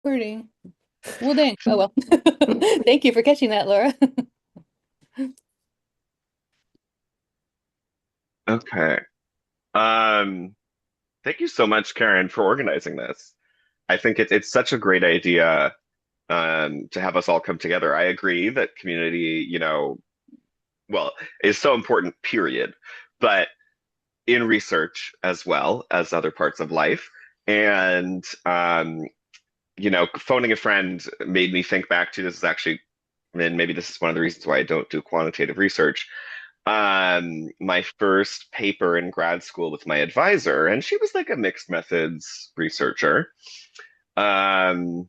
Pretty. Well, dang. Oh, well. Thank you for catching that, Laura. Okay. Um, Thank you so much, Karen, for organizing this. I think it's such a great idea to have us all come together. I agree that community, well, is so important, period. But in research as well as other parts of life. And phoning a friend made me think back to this is actually, and maybe this is one of the reasons why I don't do quantitative research. My first paper in grad school with my advisor, and she was like a mixed methods researcher. Um,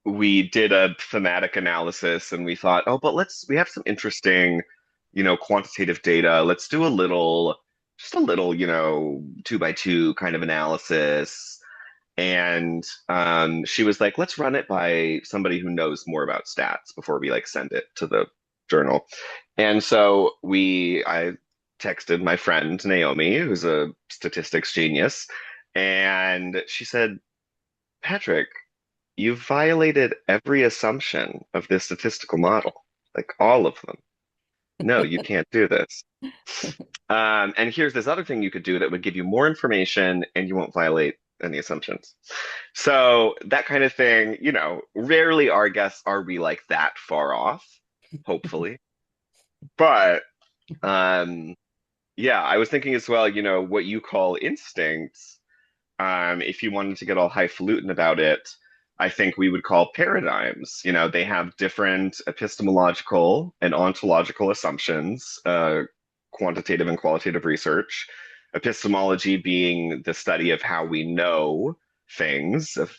we did a thematic analysis and we thought, oh, but we have some interesting, quantitative data. Let's do just a little, two by two kind of analysis. And she was like, let's run it by somebody who knows more about stats before we like send it to the journal. And so I texted my friend Naomi, who's a statistics genius, and she said, Patrick, you violated every assumption of this statistical model, like all of them. No, you can't do this. And here's this other thing you could do that would give you more information and you won't violate any assumptions. So that kind of thing, rarely are we like that far off, hopefully. But um, yeah, I was thinking as well, what you call instincts, if you wanted to get all highfalutin about it, I think we would call paradigms. They have different epistemological and ontological assumptions, quantitative and qualitative research. Epistemology being the study of how we know things, of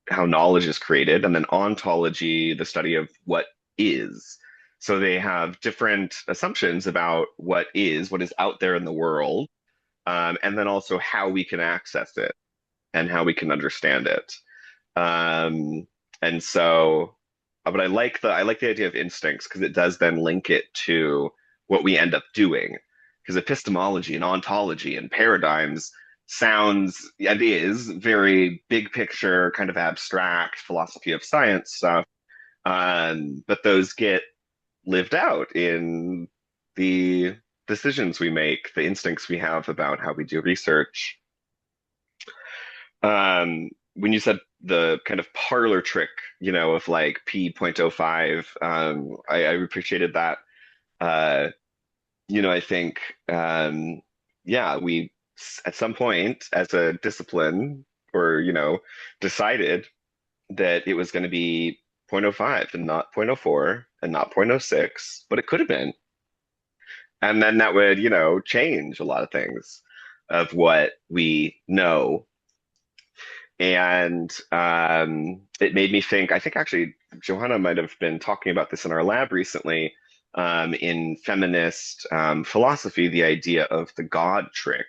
how knowledge is created, and then ontology, the study of what is. So they have different assumptions about what is out there in the world, and then also how we can access it and how we can understand it. Um, and so, but I like the idea of instincts because it does then link it to what we end up doing. Because epistemology and ontology and paradigms sounds and is very big picture, kind of abstract philosophy of science stuff. But those get lived out in the decisions we make, the instincts we have about how we do research. When you said the kind of parlor trick, of like P.05, I appreciated that. Uh, I think, yeah, we at some point as a discipline or, decided that it was going to be zero point zero 0.05 and not zero point zero 0.04 and not zero point zero 0.06, but it could have been. And then that would, change a lot of things of what we know. And it made me think, I think actually Johanna might have been talking about this in our lab recently, in feminist philosophy, the idea of the God trick,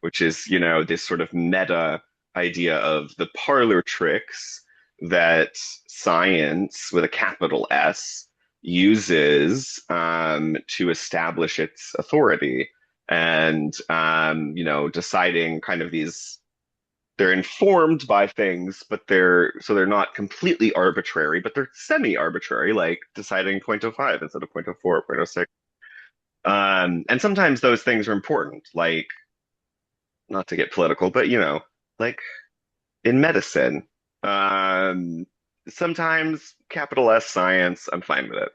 which is, this sort of meta idea of the parlor tricks that science with a capital S uses to establish its authority and, deciding kind of they're informed by things, but they're not completely arbitrary, but they're semi-arbitrary, like deciding 0.05 instead of 0.04, 0.06. And sometimes those things are important, like not to get political, but like in medicine, um, sometimes capital S science, I'm fine with it.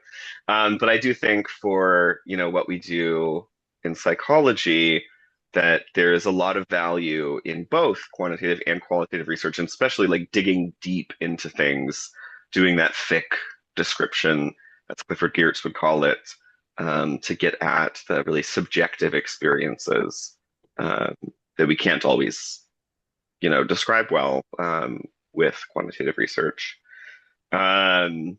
But I do think for, what we do in psychology, that there is a lot of value in both quantitative and qualitative research, and especially like digging deep into things, doing that thick description, as Clifford Geertz would call it, to get at the really subjective experiences uh, that we can't always, describe well with quantitative research. Um,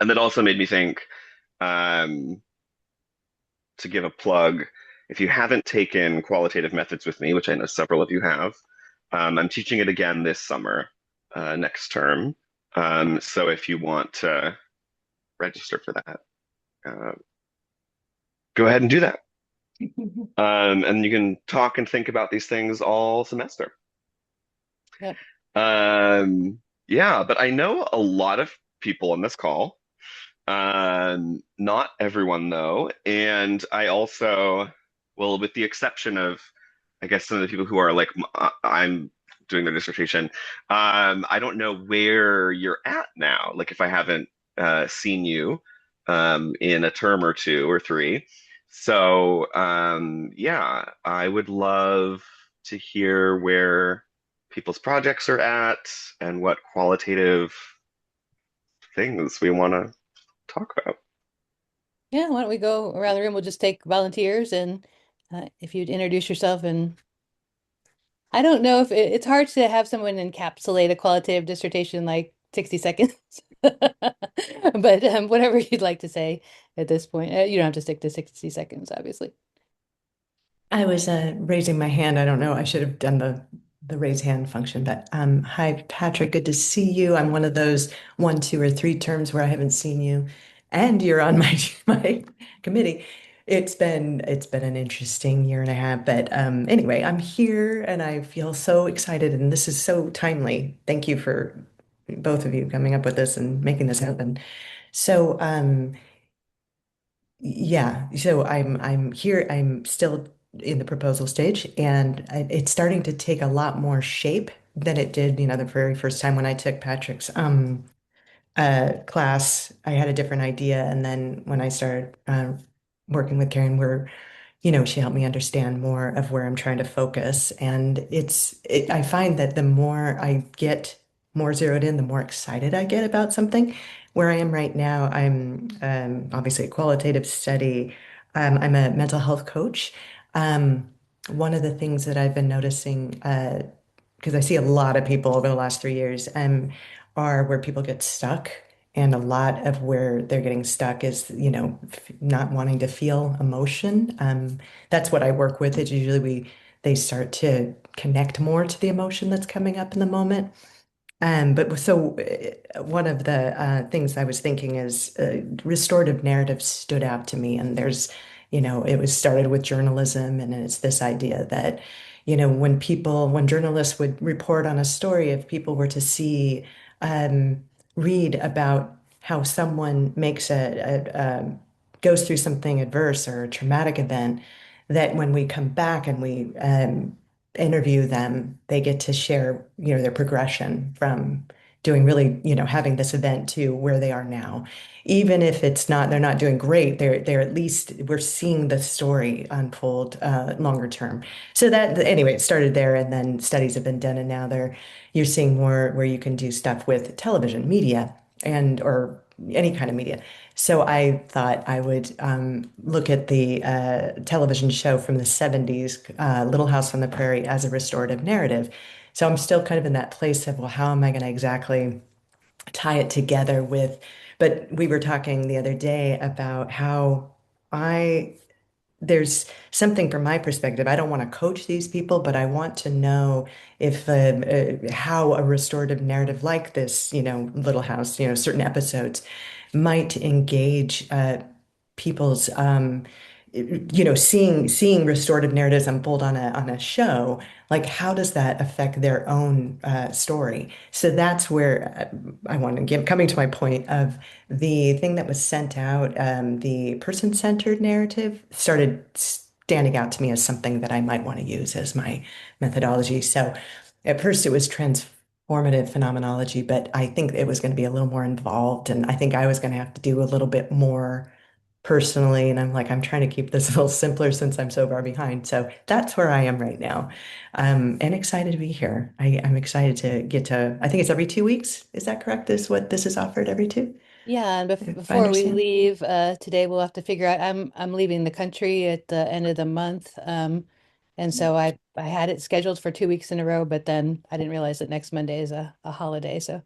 and that also made me think, um, to give a plug, if you haven't taken qualitative methods with me, which I know several of you have, I'm teaching it again this summer, next term. So if you want to register for that, uh, go ahead and do that. And you can talk and think about these things all semester. Yep. Yeah, but I know a lot of people on this call. Not everyone though, and I also, well, with the exception of, I guess some of the people who are like I'm doing their dissertation. I don't know where you're at now. Like if I haven't seen you in a term or two or three. So yeah, I would love to hear where people's projects are at and what qualitative things we want to talk about. Yeah, why don't we go around the room? We'll just take volunteers and if you'd introduce yourself. And I don't know if it's hard to have someone encapsulate a qualitative dissertation in like 60 seconds. But whatever you'd like to say at this point. You don't have to stick to 60 seconds, obviously. I was raising my hand. I don't know. I should have done the raise hand function, but hi, Patrick. Good to see you. I'm one of those one, two, or three terms where I haven't seen you, and you're on my my committee. It's been an interesting year and a half, but anyway, I'm here and I feel so excited, and this is so timely. Thank you for both of you coming up with this and making this happen. So yeah, so I'm here. I'm still in the proposal stage, and it's starting to take a lot more shape than it did, the very first time when I took Patrick's class. I had a different idea, and then when I started working with Karen, she helped me understand more of where I'm trying to focus. And I find that the more I get more zeroed in, the more excited I get about something. Where I am right now, I'm obviously a qualitative study. I'm a mental health coach. Um, One of the things that I've been noticing, because I see a lot of people over the last 3 years, are where people get stuck. And a lot of where they're getting stuck is, not wanting to feel emotion. That's what I work with. Is usually they start to connect more to the emotion that's coming up in the moment. But so one of the things I was thinking is restorative narrative stood out to me. And it was started with journalism, and it's this idea that, when journalists would report on a story, if people were to read about how someone goes through something adverse or a traumatic event, that when we come back and we interview them, they get to share, their progression from doing really, having this event to where they are now. Even if they're not doing great, they're at least we're seeing the story unfold longer term. So that anyway, it started there, and then studies have been done, and now you're seeing more where you can do stuff with television, media, and or any kind of media. So I thought I would look at the television show from the 70s, Little House on the Prairie, as a restorative narrative. So I'm still kind of in that place of, well, how am I going to exactly tie it together but we were talking the other day about how I, there's something from my perspective. I don't want to coach these people, but I want to know if how a restorative narrative like this, Little House, certain episodes might engage people's seeing restorative narratives unfold on a show. Like, how does that affect their own story? So that's where I want to get coming to my point of the thing that was sent out. The person-centered narrative started standing out to me as something that I might want to use as my methodology. So at first it was transformative phenomenology, but I think it was going to be a little more involved, and I think I was going to have to do a little bit more personally. And I'm like, I'm trying to keep this a little simpler since I'm so far behind. So that's where I am right now. And excited to be here. I'm excited to I think it's every 2 weeks. Is that correct? Is what this is offered every two, Yeah, and if I before we understand? leave today, we'll have to figure out. I'm leaving the country at the end of the month, and so I had it scheduled for 2 weeks in a row, but then I didn't realize that next Monday is a holiday, so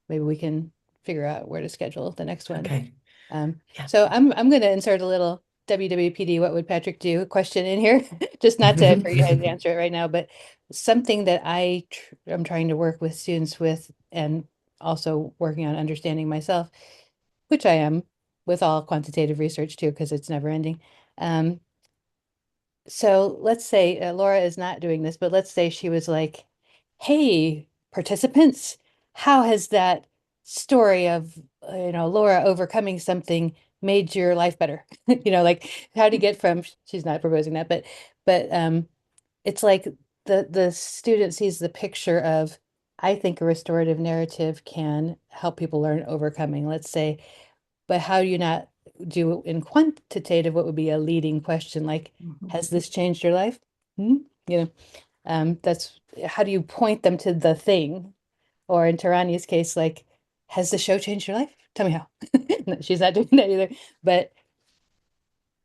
maybe we can figure out where to schedule the next one. Okay. Um, Yeah. so I'm going to insert a little WWPD, what would Patrick do question in here, just not to for you guys to answer it right now, but something that I'm trying to work with students with, and also working on understanding myself, which I am with all quantitative research too, because it's never ending. Um, so let's say Laura is not doing this, but let's say she was like, "Hey, participants, how has that story of, Laura overcoming something made your life better? Like how do you get from, she's not proposing that, but it's like the student sees the picture of, I think a restorative narrative can help people learn overcoming, let's say, but how do you not do in quantitative what would be a leading question like, Mhm. has this changed your life? Hmm? You know, that's how do you point them to the thing? Or in Tarani's case, like, has the show changed your life? Tell me how. No, she's not doing that either. But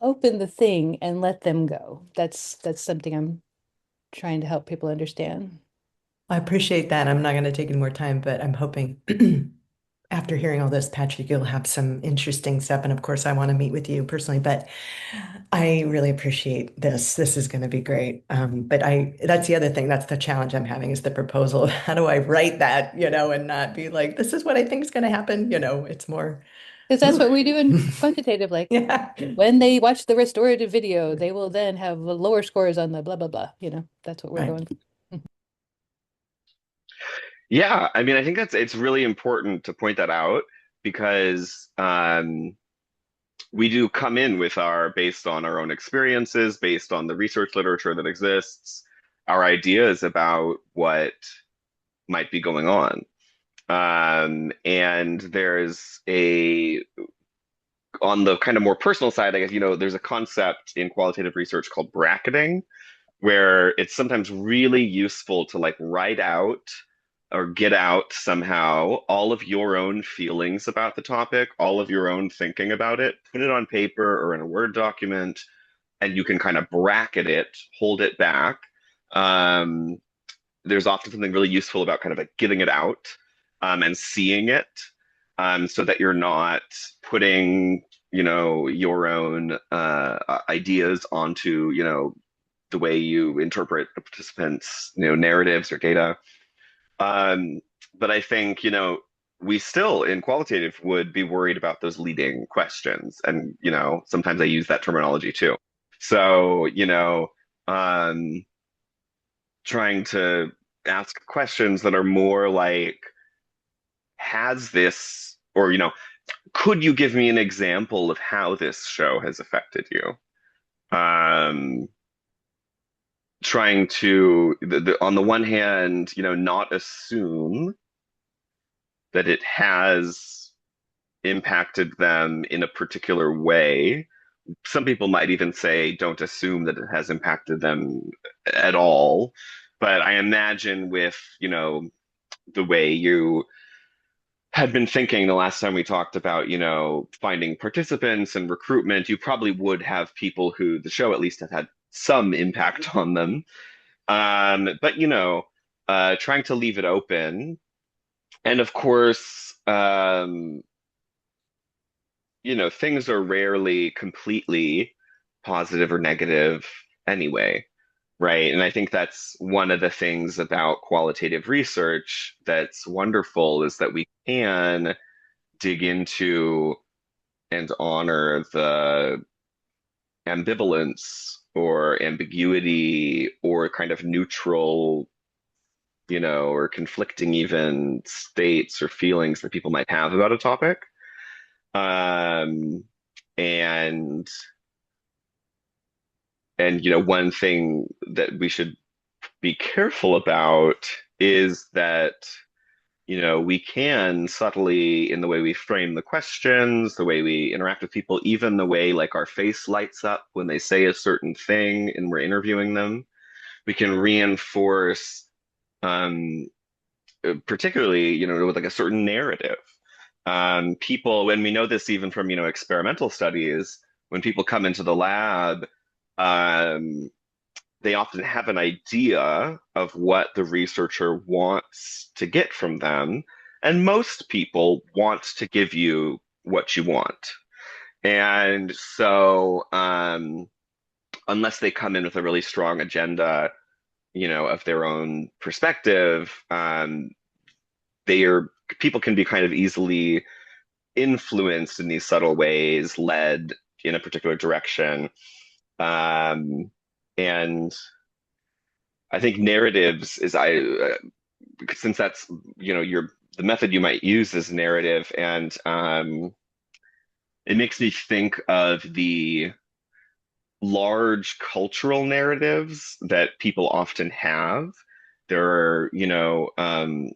open the thing and let them go. That's something I'm trying to help people understand. I appreciate that. I'm not going to take any more time, but I'm hoping after hearing all this, Patrick, you'll have some interesting stuff. And of course, I want to meet with you personally, but I really appreciate this. This is going to be great. But that's the other thing. That's the challenge I'm having is the proposal. How do I write that, and not be like, this is what I think is going to happen? It's more, Because that's what we do in quantitative. Like yeah. when they watch the restorative video, they will then have lower scores on the blah blah blah. That's what we're Right. going for. Yeah, I mean, I think it's really important to point that out because we do come in with our based on our own experiences, based on the research literature that exists, our ideas about what might be going on. And there's on the kind of more personal side, I guess, there's a concept in qualitative research called bracketing, where it's sometimes really useful to like write out or get out somehow all of your own feelings about the topic, all of your own thinking about it, put it on paper or in a Word document, and you can kind of bracket it, hold it back. Um, there's often something really useful about kind of like getting it out and seeing it so that you're not putting, your own ideas onto, the way you interpret the participants, narratives or data. Um, but I think, we still in qualitative would be worried about those leading questions. And, sometimes I use that terminology too. So, um, trying to ask questions that are more like, has this, or, could you give me an example of how this show has affected you? Um, Trying to, on the one hand, not assume that it has impacted them in a particular way. Some people might even say, don't assume that it has impacted them at all. But I imagine with, the way you had been thinking the last time we talked about, finding participants and recruitment, you probably would have people who the show at least have had some impact on them. But, trying to leave it open. And of course, things are rarely completely positive or negative anyway, right? And I think that's one of the things about qualitative research that's wonderful is that we can dig into and honor the ambivalence or ambiguity or kind of neutral, or conflicting even states or feelings that people might have about a topic. Um, and one thing that we should be careful about is that, we can subtly, in the way we frame the questions, the way we interact with people, even the way like our face lights up when they say a certain thing and we're interviewing them, we can reinforce, um, particularly, with like a certain narrative. People, when we know this even from, experimental studies, when people come into the lab, um, they often have an idea of what the researcher wants to get from them. And most people want to give you what you want. And so, unless they come in with a really strong agenda, of their own perspective, they are people can be kind of easily influenced in these subtle ways, led in a particular direction. Um, and I think narratives is since that's, your the method you might use is narrative, and it makes me think of the large cultural narratives that people often have. There are,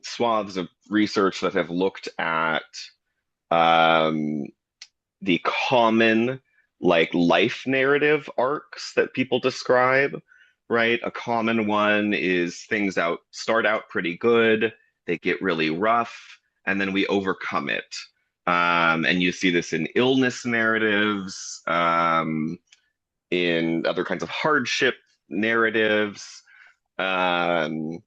swaths of research that have looked at um, the common like life narrative arcs that people describe, right? A common one is things out start out pretty good, they get really rough, and then we overcome it. And you see this in illness narratives, in other kinds of hardship narratives. Um,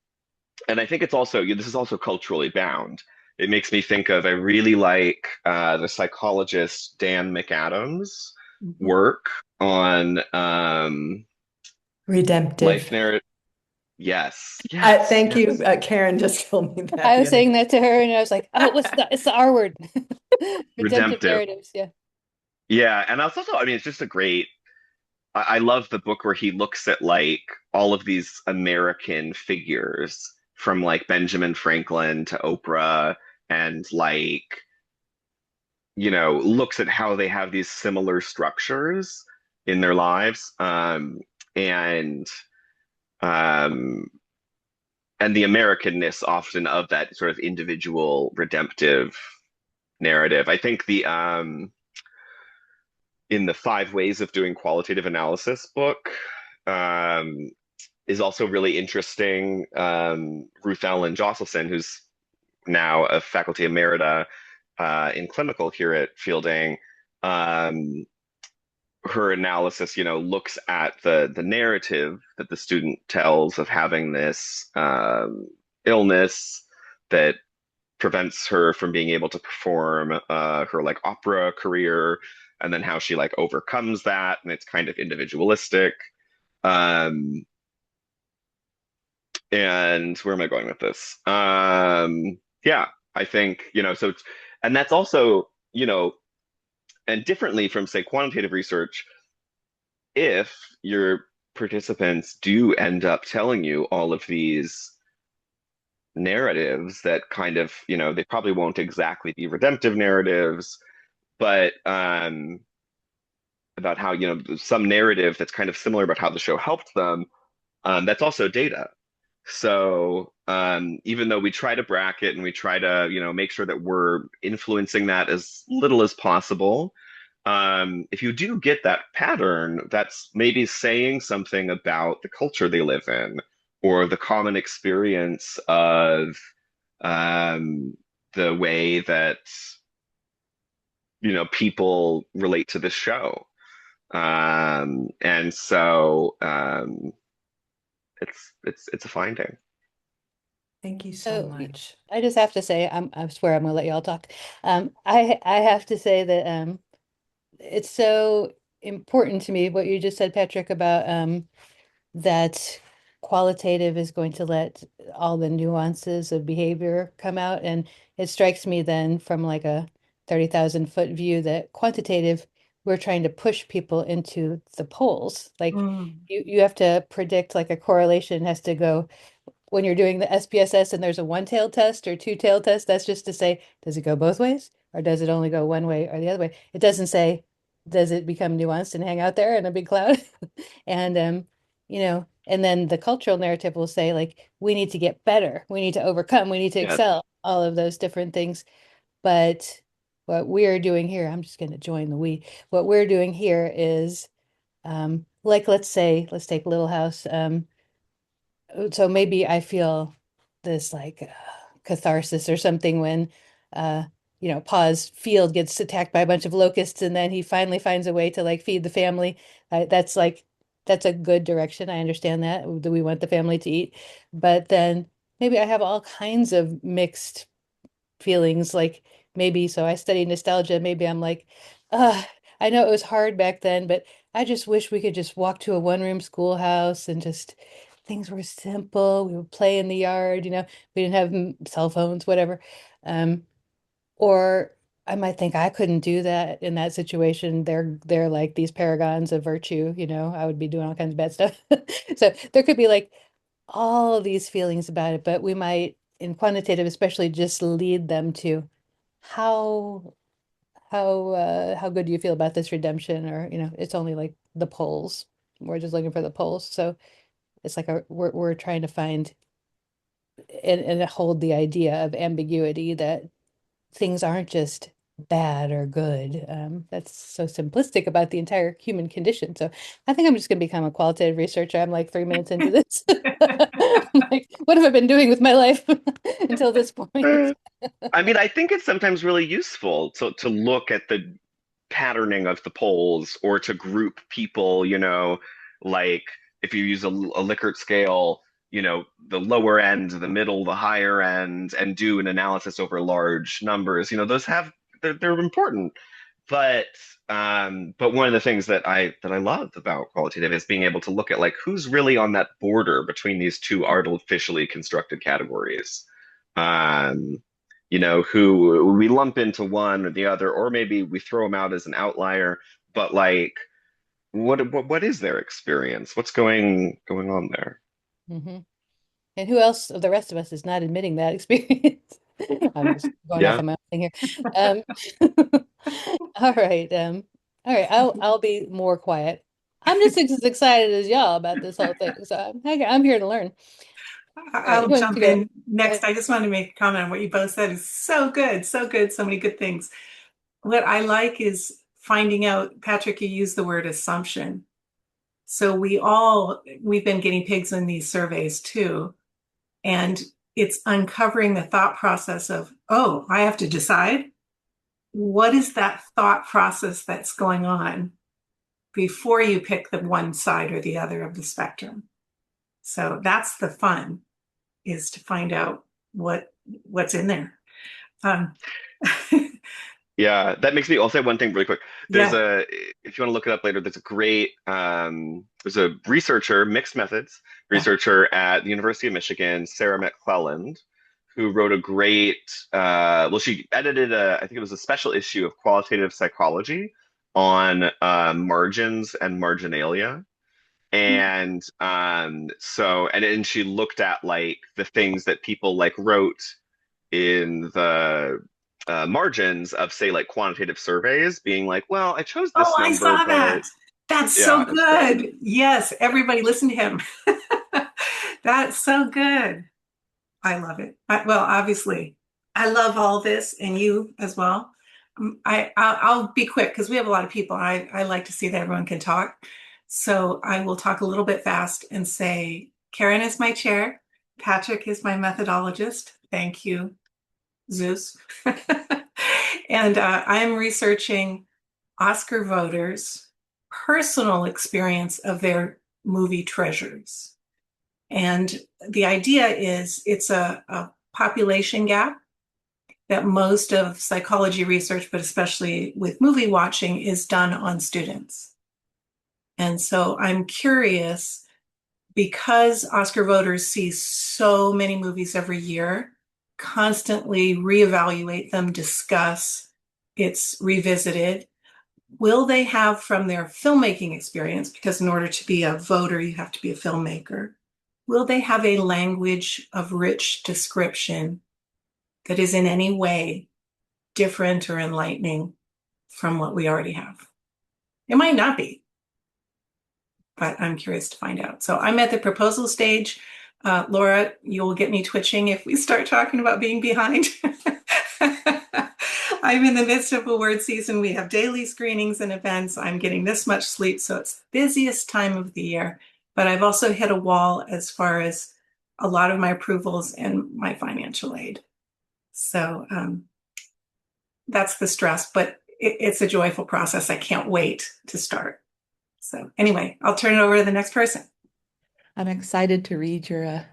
and I think it's also, this is also culturally bound. It makes me think of, I really like the psychologist Dan McAdams' Mhm. work on life Redemptive. narrative. Yes, yes, Thank you. yes. Karen just told me that I the was other saying day. that to her and I was like, oh, it's the R word. Redemptive Redemptive. narratives. Yeah. Yeah, and also, I mean, it's just a great. I love the book where he looks at like all of these American figures from like Benjamin Franklin to Oprah, and like, looks at how they have these similar structures in their lives, and um, and the Americanness often of that sort of individual redemptive narrative. I think the in the Five Ways of Doing Qualitative Analysis book, um, is also really interesting. Ruth Ellen Josselson, who's now a faculty emerita in clinical here at Fielding, um, her analysis, looks at the narrative that the student tells of having this illness that prevents her from being able to perform her like opera career, and then how she like overcomes that, and it's kind of individualistic. Um, and where am I going with this? Yeah, I think, and that's also, and differently from say quantitative research, if your participants do end up telling you all of these narratives that kind of, they probably won't exactly be redemptive narratives, but about how, some narrative that's kind of similar about how the show helped them, that's also data. So even though we try to bracket and we try to, make sure that we're influencing that as little as possible, if you do get that pattern, that's maybe saying something about the culture they live in or the common experience of um, the way that, people relate to this show. And so it's a finding. Thank you so So much. I just have to say, I swear I'm gonna let y'all talk. I have to say that it's so important to me what you just said, Patrick, about that qualitative is going to let all the nuances of behavior come out. And it strikes me then from like a 30,000 foot view that quantitative, we're trying to push people into the poles. Like Mm. you have to predict like a correlation has to go when you're doing the SPSS and there's a one-tailed test or two-tailed test, that's just to say, does it go both ways or does it only go one way or the other way? It doesn't say, does it become nuanced and hang out there in a big cloud? And and then the cultural narrative will say like, we need to get better, we need to overcome, we need to Yeah, excel, all of those different things. But what we're doing here, I'm just going to join the we. What we're doing here is like let's take Little House. So maybe I feel this like catharsis or something when uh Pa's field gets attacked by a bunch of locusts and then he finally finds a way to like feed the family. That's like that's a good direction. I understand that. Do we want the family to eat? But then maybe I have all kinds of mixed feelings like maybe so I study nostalgia maybe I'm like I know it was hard back then but I just wish we could just walk to a one-room schoolhouse and just things were simple, we would play in the yard, we didn't have cell phones, whatever. um or I might think I couldn't do that in that situation. They're like these paragons of virtue, I would be doing all kinds of bad stuff. So there could be like all of these feelings about it, but we might in quantitative especially just lead them to how how good do you feel about this redemption, or it's only like the polls. We're just looking for the polls. So it's like we're trying to find and hold the idea of ambiguity, that things aren't just bad or good. That's so simplistic about the entire human condition. So I think I'm just going to become a qualitative researcher. I'm like 3 minutes into this. I'm like, what have I been doing with my life until this point? I mean, I think it's sometimes really useful to look at the patterning of the polls or to group people, like if you use a Likert scale, the lower end, the middle, the higher end, and do an analysis over large numbers, those they're important. But but one of the things that I love about qualitative is being able to look at like who's really on that border between these two artificially constructed categories. Um, who we lump into one or the other, or maybe we throw them out as an outlier, but like what is their experience? What's going on there? Hmm. And who else of the rest of us is not admitting that experience? I'm just going off Yeah. on my own thing here. Um, all right. I'll be more quiet. I'm just as excited as y'all about this whole thing. So I'm here to learn. All right, I'll who wants to jump go? in Go next. ahead. I just want to make a comment on what you both said is so good, so good, so many good things. What I like is finding out, Patrick, you used the word assumption. So we've been guinea pigs in these surveys too. And it's uncovering the thought process of, oh, I have to decide. What is that thought process that's going on before you pick the one side or the other of the spectrum? So that's the fun, is to find out what's in there. Um, Yeah, that makes me. I'll say one thing really quick. yeah. If you want to look it up later, there's a researcher, mixed methods Yeah. researcher at the University of Michigan, Sarah McClelland, who wrote a great, well, she edited I think it was a special issue of Qualitative Psychology on margins and marginalia. And she looked at like the things that people like wrote in the margins of say like quantitative surveys being like, well, I chose Oh, this I number, saw but that. That's yeah, so it was great. good. Yes, everybody listen to him. That's so good. I love it. Well, obviously, I love all this and you as well. I'll be quick because we have a lot of people. I like to see that everyone can talk. So I will talk a little bit fast and say, Karen is my chair. Patrick is my methodologist. Thank you, Zeus. And I'm researching Oscar voters' personal experience of their movie treasures. And the idea is it's a population gap that most of psychology research, but especially with movie watching, is done on students. And so I'm curious, because Oscar voters see so many movies every year, constantly reevaluate them, discuss, it's revisited. Will they have from their filmmaking experience, because in order to be a voter, you have to be a filmmaker, will they have a language of rich description that is in any way different or enlightening from what we already have? It might not be, but I'm curious to find out. So I'm at the proposal stage. Laura, you'll get me twitching if we start talking about being behind. I'm in the midst of award season. We have daily screenings and events. I'm getting this much sleep, so it's the busiest time of the year. But I've also hit a wall as far as a lot of my approvals and my financial aid. So that's the stress, but it's a joyful process. I can't wait to start. So anyway, I'll turn it over to the next person. I'm excited to read your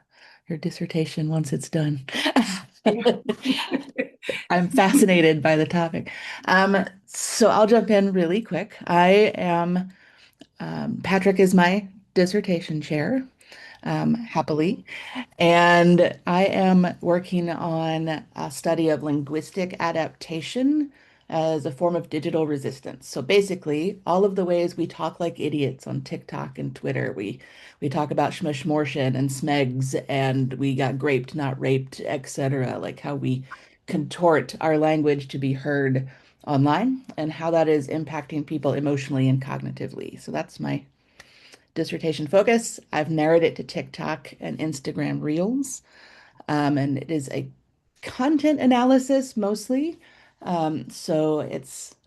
dissertation once it's done. I'm fascinated by the topic. So I'll jump in really quick. I am Patrick is my dissertation chair, happily, and I am working on a study of linguistic adaptation as a form of digital resistance. So basically, all of the ways we talk like idiots on TikTok and Twitter, we talk about schmushmortion and smegs and we got graped, not raped, etc. Like how we contort our language to be heard online and how that is impacting people emotionally and cognitively. So that's my dissertation focus. I've narrowed it to TikTok and Instagram Reels, and it is a content analysis mostly. So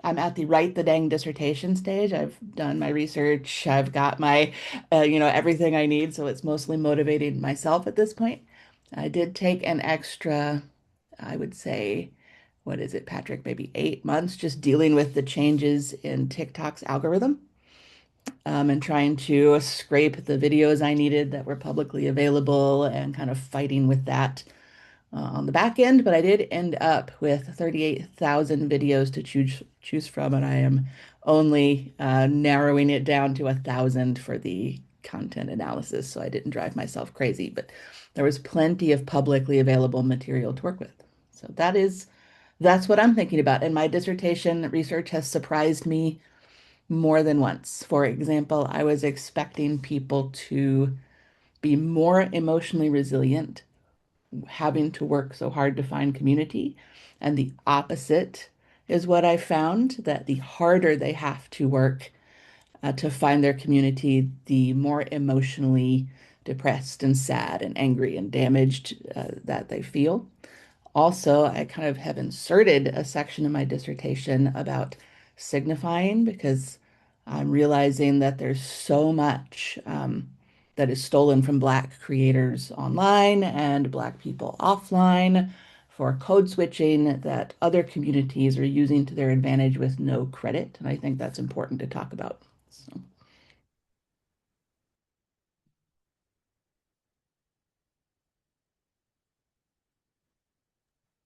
I'm at the write the dang dissertation stage. I've done my research. I've got my, everything I need. So it's mostly motivating myself at this point. I did take an extra, I would say, what is it, Patrick? Maybe 8 months just dealing with the changes in TikTok's algorithm, and trying to scrape the videos I needed that were publicly available and kind of fighting with that on the back end. But I did end up with 38,000 videos to choose from, and I am only narrowing it down to 1,000 for the content analysis, so I didn't drive myself crazy. But there was plenty of publicly available material to work with. So that's what I'm thinking about. And my dissertation research has surprised me more than once. For example, I was expecting people to be more emotionally resilient, having to work so hard to find community. And the opposite is what I found, that the harder they have to work to find their community, the more emotionally depressed and sad and angry and damaged that they feel. Also, I kind of have inserted a section in my dissertation about signifying because I'm realizing that there's so much that is stolen from Black creators online and Black people offline for code switching that other communities are using to their advantage with no credit. And I think that's important to talk about. So.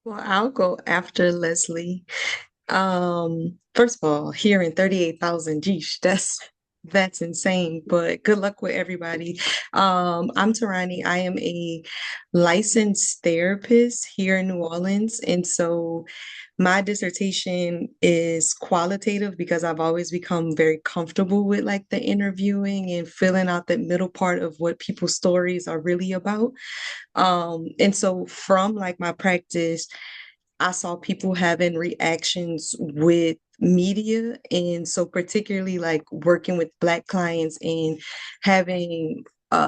Well, I'll go after Leslie. First of all, hearing 38,000, geesh, that's insane, but good luck with everybody. I'm Tarani. I am a licensed therapist here in New Orleans, and so my dissertation is qualitative because I've always become very comfortable with like the interviewing and filling out the middle part of what people's stories are really about. And so from like my practice, I saw people having reactions with media. And so, particularly like working with Black clients and having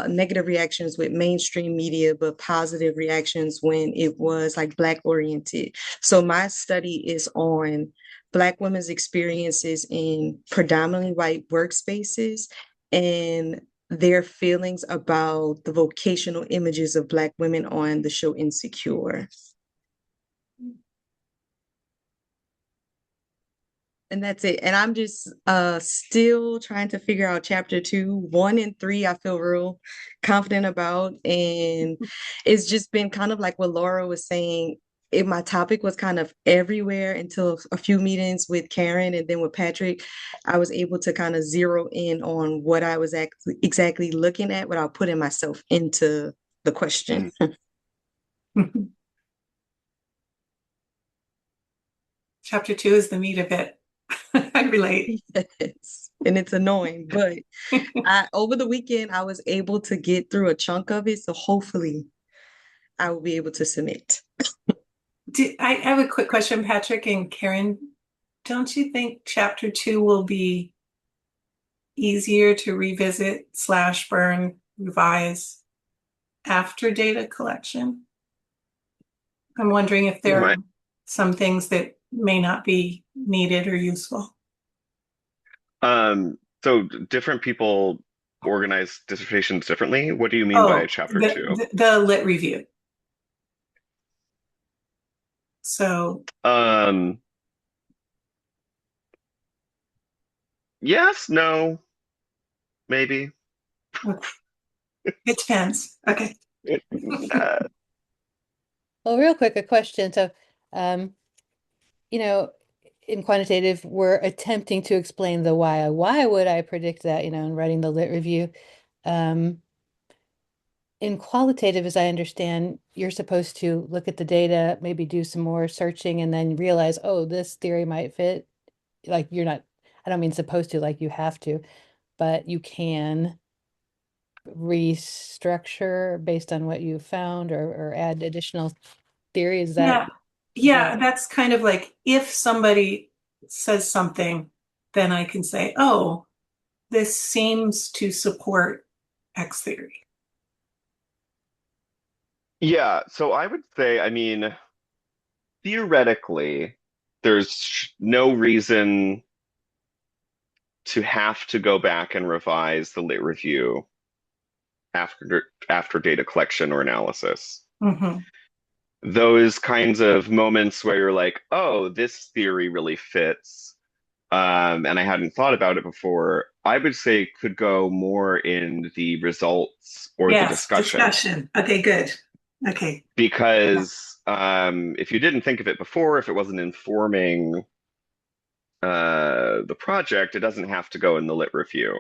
negative reactions with mainstream media, but positive reactions when it was like Black oriented. So, my study is on Black women's experiences in predominantly white workspaces and their feelings about the vocational images of Black women on the show Insecure. And that's it. And I'm just still trying to figure out chapter two. One and three, I feel real confident about. And it's just been kind of like what Laura was saying. My topic was kind of everywhere until a few meetings with Karen and then with Patrick. I was able to kind of zero in on what I was exactly looking at without putting myself into the question. Chapter two is the meat of it. I relate. Yes. And it's annoying, but over the weekend I was able to get through a chunk of it, so hopefully I will be able to submit. I have a quick question, Patrick and Karen. Don't you think chapter two will be easier to revisit slash burn, revise after data collection? I'm wondering if there are My, some things that may not be needed or useful. so different people organize dissertations differently. What do you mean by Oh, chapter two? the lit review. So, Um, yes, no, maybe. okay. It depends. Okay. Uh, Well, real quick, a question. So, um, you know, in quantitative, we're attempting to explain the why. Why would I predict that, in writing the lit review? Um, in qualitative, as I understand, you're supposed to look at the data, maybe do some more searching, and then realize, oh, this theory might fit. Like you're not, I don't mean supposed to, like you have to, but you can restructure based on what you found or add additional theories. Yeah. Is that Yeah, that's kind of like if somebody says something, then I can say, oh, this seems to support X theory. Yeah, so I would say, I mean, theoretically, there's no reason to have to go back and revise the lit review after data collection or analysis. Hmm. Those kinds of moments where you're like, oh, this theory really fits, and I hadn't thought about it before, I would say could go more in the results or the Yes, discussion. discussion. Okay, good. Okay. Yeah, Because if you didn't think of it before, if it wasn't informing the project, it doesn't have to go in the lit review.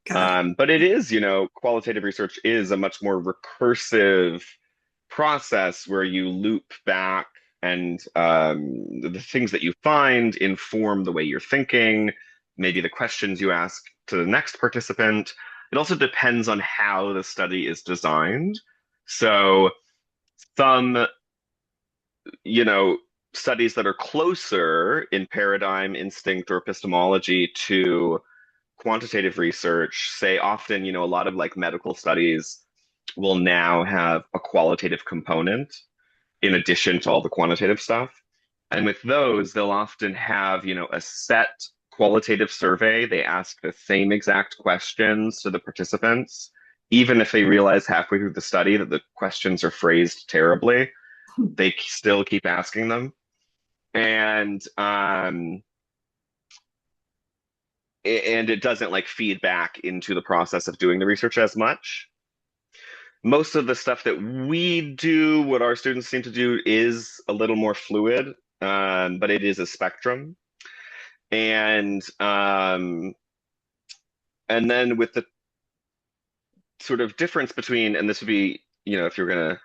got it. But it is, qualitative research is a much more recursive process where you loop back and the things that you find inform the way you're thinking, maybe the questions you ask to the next participant. It also depends on how the study is designed. So some, you know, studies that are closer in paradigm, instinct, or epistemology to quantitative research say often, a lot of like medical studies will now have a qualitative component in addition to all the quantitative stuff. And with those, they'll often have, a set qualitative survey. They ask the same exact questions to the participants, even if they realize halfway through the study that the questions are phrased terribly, they still keep asking them. And it doesn't like feed back into the process of doing the research as much. Most of the stuff that we do, what our students seem to do, is a little more fluid, but it is a spectrum. And and then with the sort of difference between, and this would be, if you're going to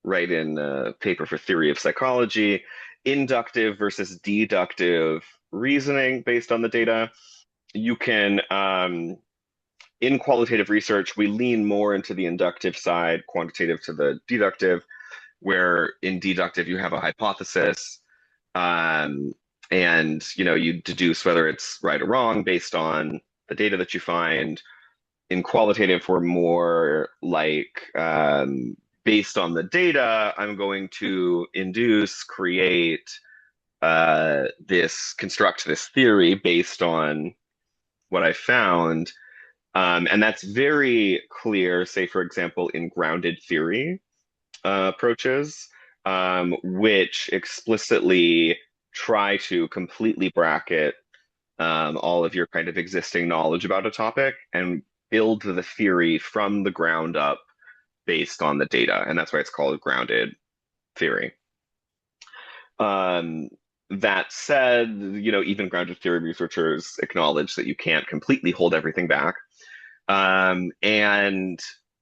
write in a paper for theory of psychology, inductive versus deductive reasoning based on the data, you can in qualitative research, we lean more into the inductive side, quantitative to the deductive, where in deductive you have a hypothesis, um, and you deduce whether it's right or wrong based on the data that you find. In qualitative, we're more like based on the data, I'm going to induce, create construct this theory based on what I found. And that's very clear, say, for example, in grounded theory approaches, which explicitly try to completely bracket all of your kind of existing knowledge about a topic and build the theory from the ground up based on the data. And that's why it's called grounded theory. Um, that said, even grounded theory researchers acknowledge that you can't completely hold everything back. And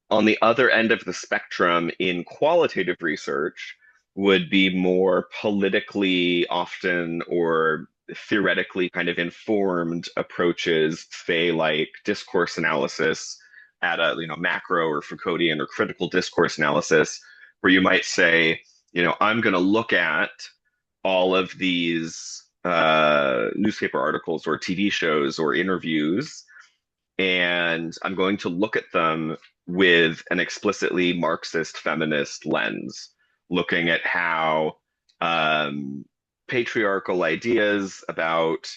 on the other end of the spectrum in qualitative research would be more politically often or theoretically kind of informed approaches, say like discourse analysis at a macro or Foucauldian or critical discourse analysis, where you might say, I'm going to look at all of these newspaper articles or TV shows or interviews, and I'm going to look at them with an explicitly Marxist feminist lens, looking at how patriarchal ideas about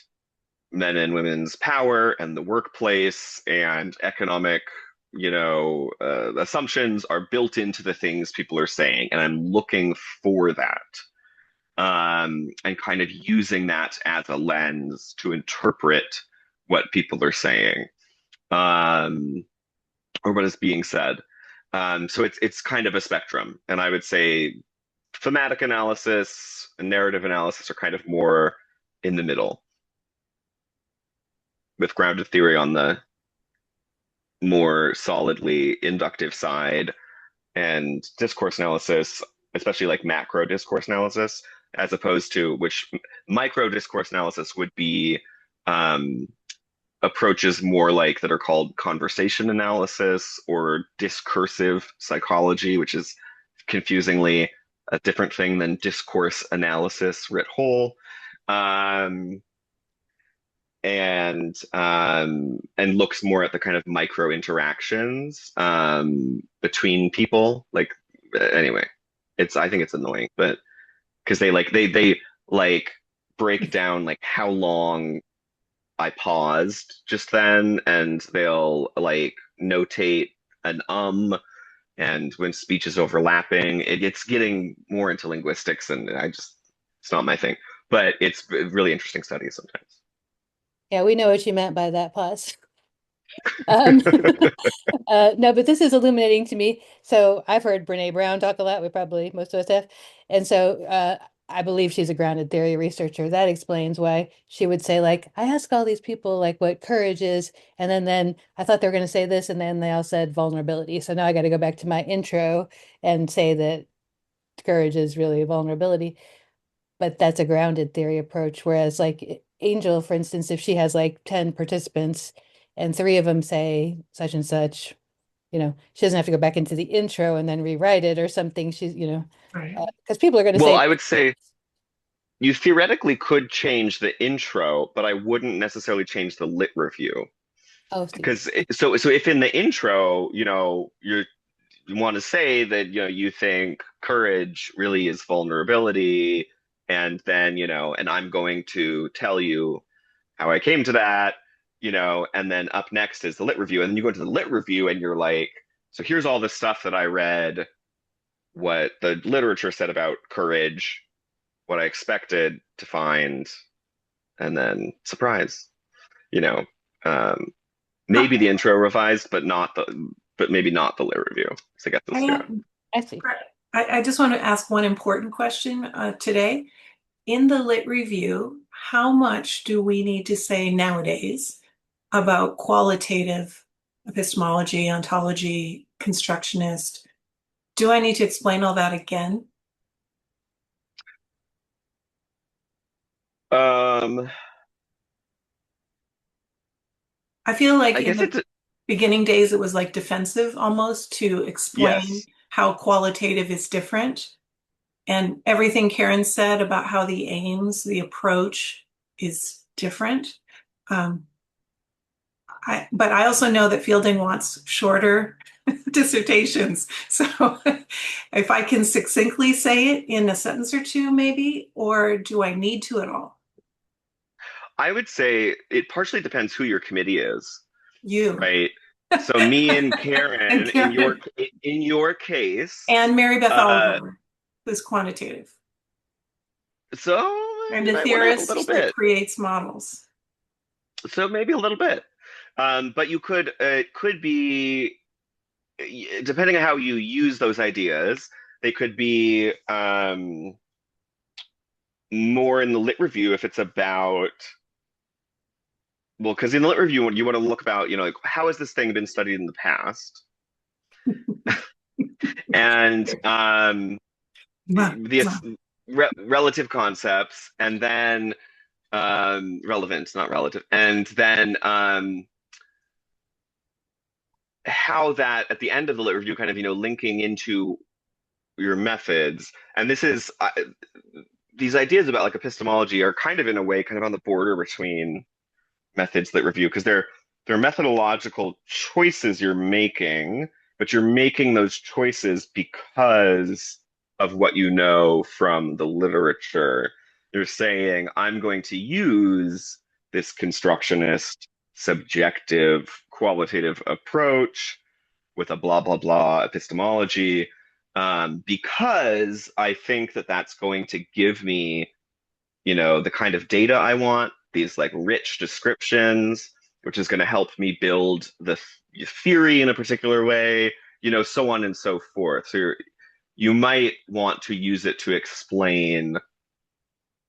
men and women's power and the workplace and economic, assumptions are built into the things people are saying. And I'm looking for that, and kind of using that as a lens to interpret what people are saying, um, or what is being said. So it's kind of a spectrum, and I would say thematic analysis and narrative analysis are kind of more in the middle, with grounded theory on the more solidly inductive side, and discourse analysis, especially like macro discourse analysis, as opposed to which micro discourse analysis would be um, approaches more like that are called conversation analysis or discursive psychology, which is confusingly a different thing than discourse analysis writ whole. Um, and looks more at the kind of micro interactions between people. Like anyway, it's I think it's annoying, but because they like break down like how long I paused just then, and they'll like notate an and when speech is overlapping, it's getting more into linguistics, and I just it's not my thing. But it's really interesting study sometimes. Yeah, we know what you meant by that pause. Um, no, but this is illuminating to me. So I've heard Brene Brown talk a lot. We probably most of us have, and so I believe she's a grounded theory researcher. That explains why she would say, like, I ask all these people like what courage is, and then I thought they were going to say this, and then they all said vulnerability. So now I got to go back to my intro and say that courage is really vulnerability. But that's a grounded theory approach. Whereas, like Angel, for instance, if she has like 10 participants and three of them say such and such, she doesn't have to go back into the intro and then rewrite it or something. She's, Right. because people are going to Well, say, I would say you theoretically could change the intro, but I wouldn't necessarily change the lit review. oh, Steve. Because so if in the intro, you want to say that you think courage really is vulnerability, and then and I'm going to tell you how I came to that, and then up next is the lit review, and then you go into the lit review and you're like, so here's all the stuff that I read, what the literature said about courage, what I expected to find, and then surprise, you know, um, Uh, maybe the intro revised, but maybe not the lit review. So I guess we'll see. I, I see. I just want to ask one important question today. In the lit review, how much do we need to say nowadays about qualitative epistemology, ontology, constructionist? Do I need to explain all that again? Um, I feel like I in guess the it's beginning days, it was like defensive almost to explain yes. how qualitative is different. And everything Karen said about how the aims, the approach is different. Um, but I also know that Fielding wants shorter dissertations. So if I can succinctly say it in a sentence or two, maybe, or do I need to at all? I would say it partially depends who your committee is, You right? So me and and Karen Karen in your case, and Mary Beth uh, Oliver, who's quantitative, so and you the might want to have a little theorist that bit. creates models. So maybe a little bit. But you could it could be depending on how you use those ideas, they could be more in the lit review if it's about well, because in the lit review you want to look about, like how has this thing been studied in the past? And the relative concepts, and then relevant, not relative, and then how that at the end of the lit review kind of linking into your methods. And this is these ideas about like epistemology are kind of in a way kind of on the border between methods lit review because they're methodological choices you're making, but you're making those choices because of what you know from the literature. You're saying, I'm going to use this constructionist, subjective, qualitative approach with a blah, blah, blah epistemology because I think that that's going to give me the kind of data I want, these like rich descriptions, which is going to help me build the theory in a particular way, so on and so forth. So you might want to use it to explain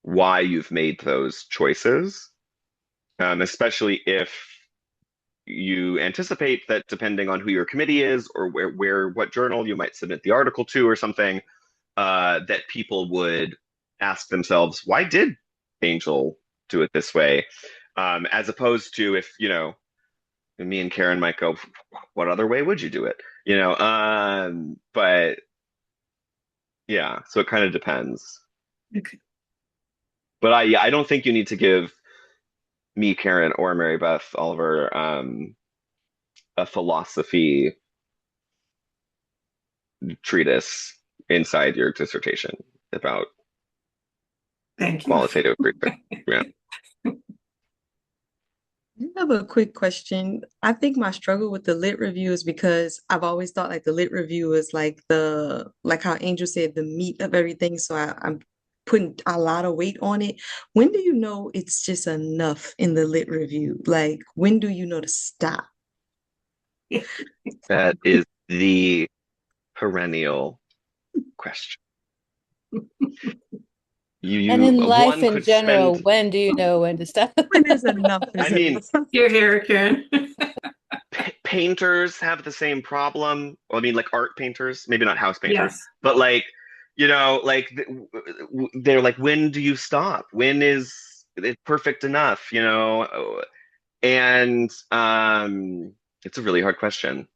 why you've made those choices, especially if you anticipate that depending on who your committee is or what journal you might submit the article to or something, that people would ask themselves, why did Angel do it this way? As opposed to if, me and Karen might go, what other way would you do it? But yeah, so it kind of depends. Okay. But I don't think you need to give me, Karen, or Mary Beth Oliver a philosophy treatise inside your dissertation about Thank you. qualitative research. Yeah. I have a quick question. I think my struggle with the lit review is because I've always thought like the lit review is like like how Angel said, the meat of everything. So I'm putting a lot of weight on it. When do you know it's just enough in the lit review? Like when do you know to stop? That is the perennial question. And in life One in could spend, general, when do you know when to stop? When is enough I is mean, enough? Here, Karen. painters have the same problem. Well, I mean, like art painters, maybe not house painters, Yes. but like, like they're like, when do you stop? When is it perfect enough? And it's a really hard question.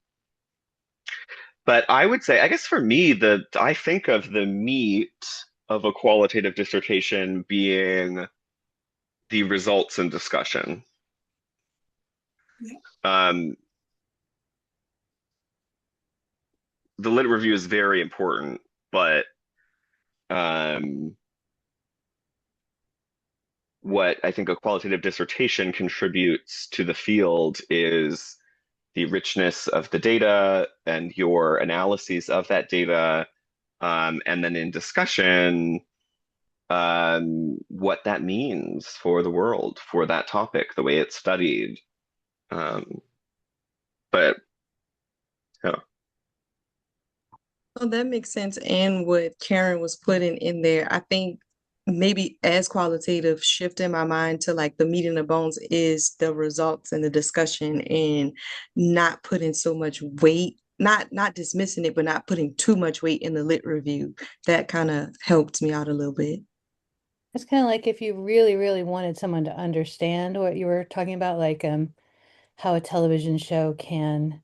But I would say, I guess for me, I think of the meat of a qualitative dissertation being the results and discussion. Yeah. Um, the lit review is very important, but um, what I think a qualitative dissertation contributes to the field is the richness of the data and your analyses of that data. And then in discussion, what that means for the world, for that topic, the way it's studied. Um, but yeah, Oh, that makes sense. And what Karen was putting in there, I think maybe as qualitative shift in my mind to like the meat and the bones is the results and the discussion and not putting so much weight, not dismissing it, but not putting too much weight in the lit review. That kind of helped me out a little bit. It's kind of like if you really, really wanted someone to understand what you were talking about, like how a television show can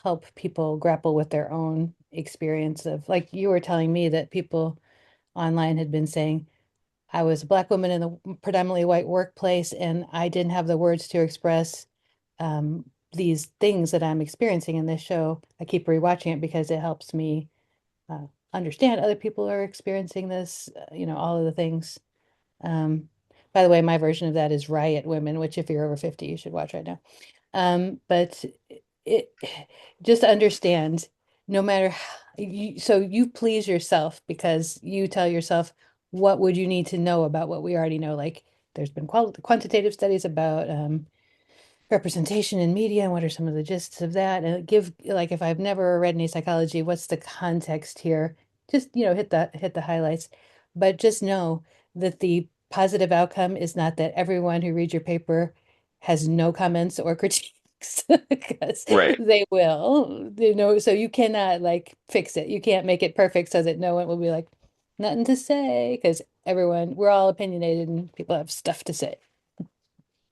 help people grapple with their own experience of, like you were telling me that people online had been saying, I was a Black woman in a predominantly white workplace and I didn't have the words to express these things that I'm experiencing in this show. I keep rewatching it because it helps me uh, understand other people are experiencing this, all of the things. Um, by the way, my version of that is Riot Women, which if you're over 50, you should watch right now. But it just understand no matter so you please yourself because you tell yourself what would you need to know about what we already know. Like there's been quantitative studies about representation in media and what are some of the gists of that and give like if I've never read any psychology, what's the context here? Just hit the highlights, but just know that the positive outcome is not that everyone who reads your paper has no comments or critiques because right. they will, so you cannot like fix it. You can't make it perfect so that no one will be like nothing to say because we're all opinionated and people have stuff to say.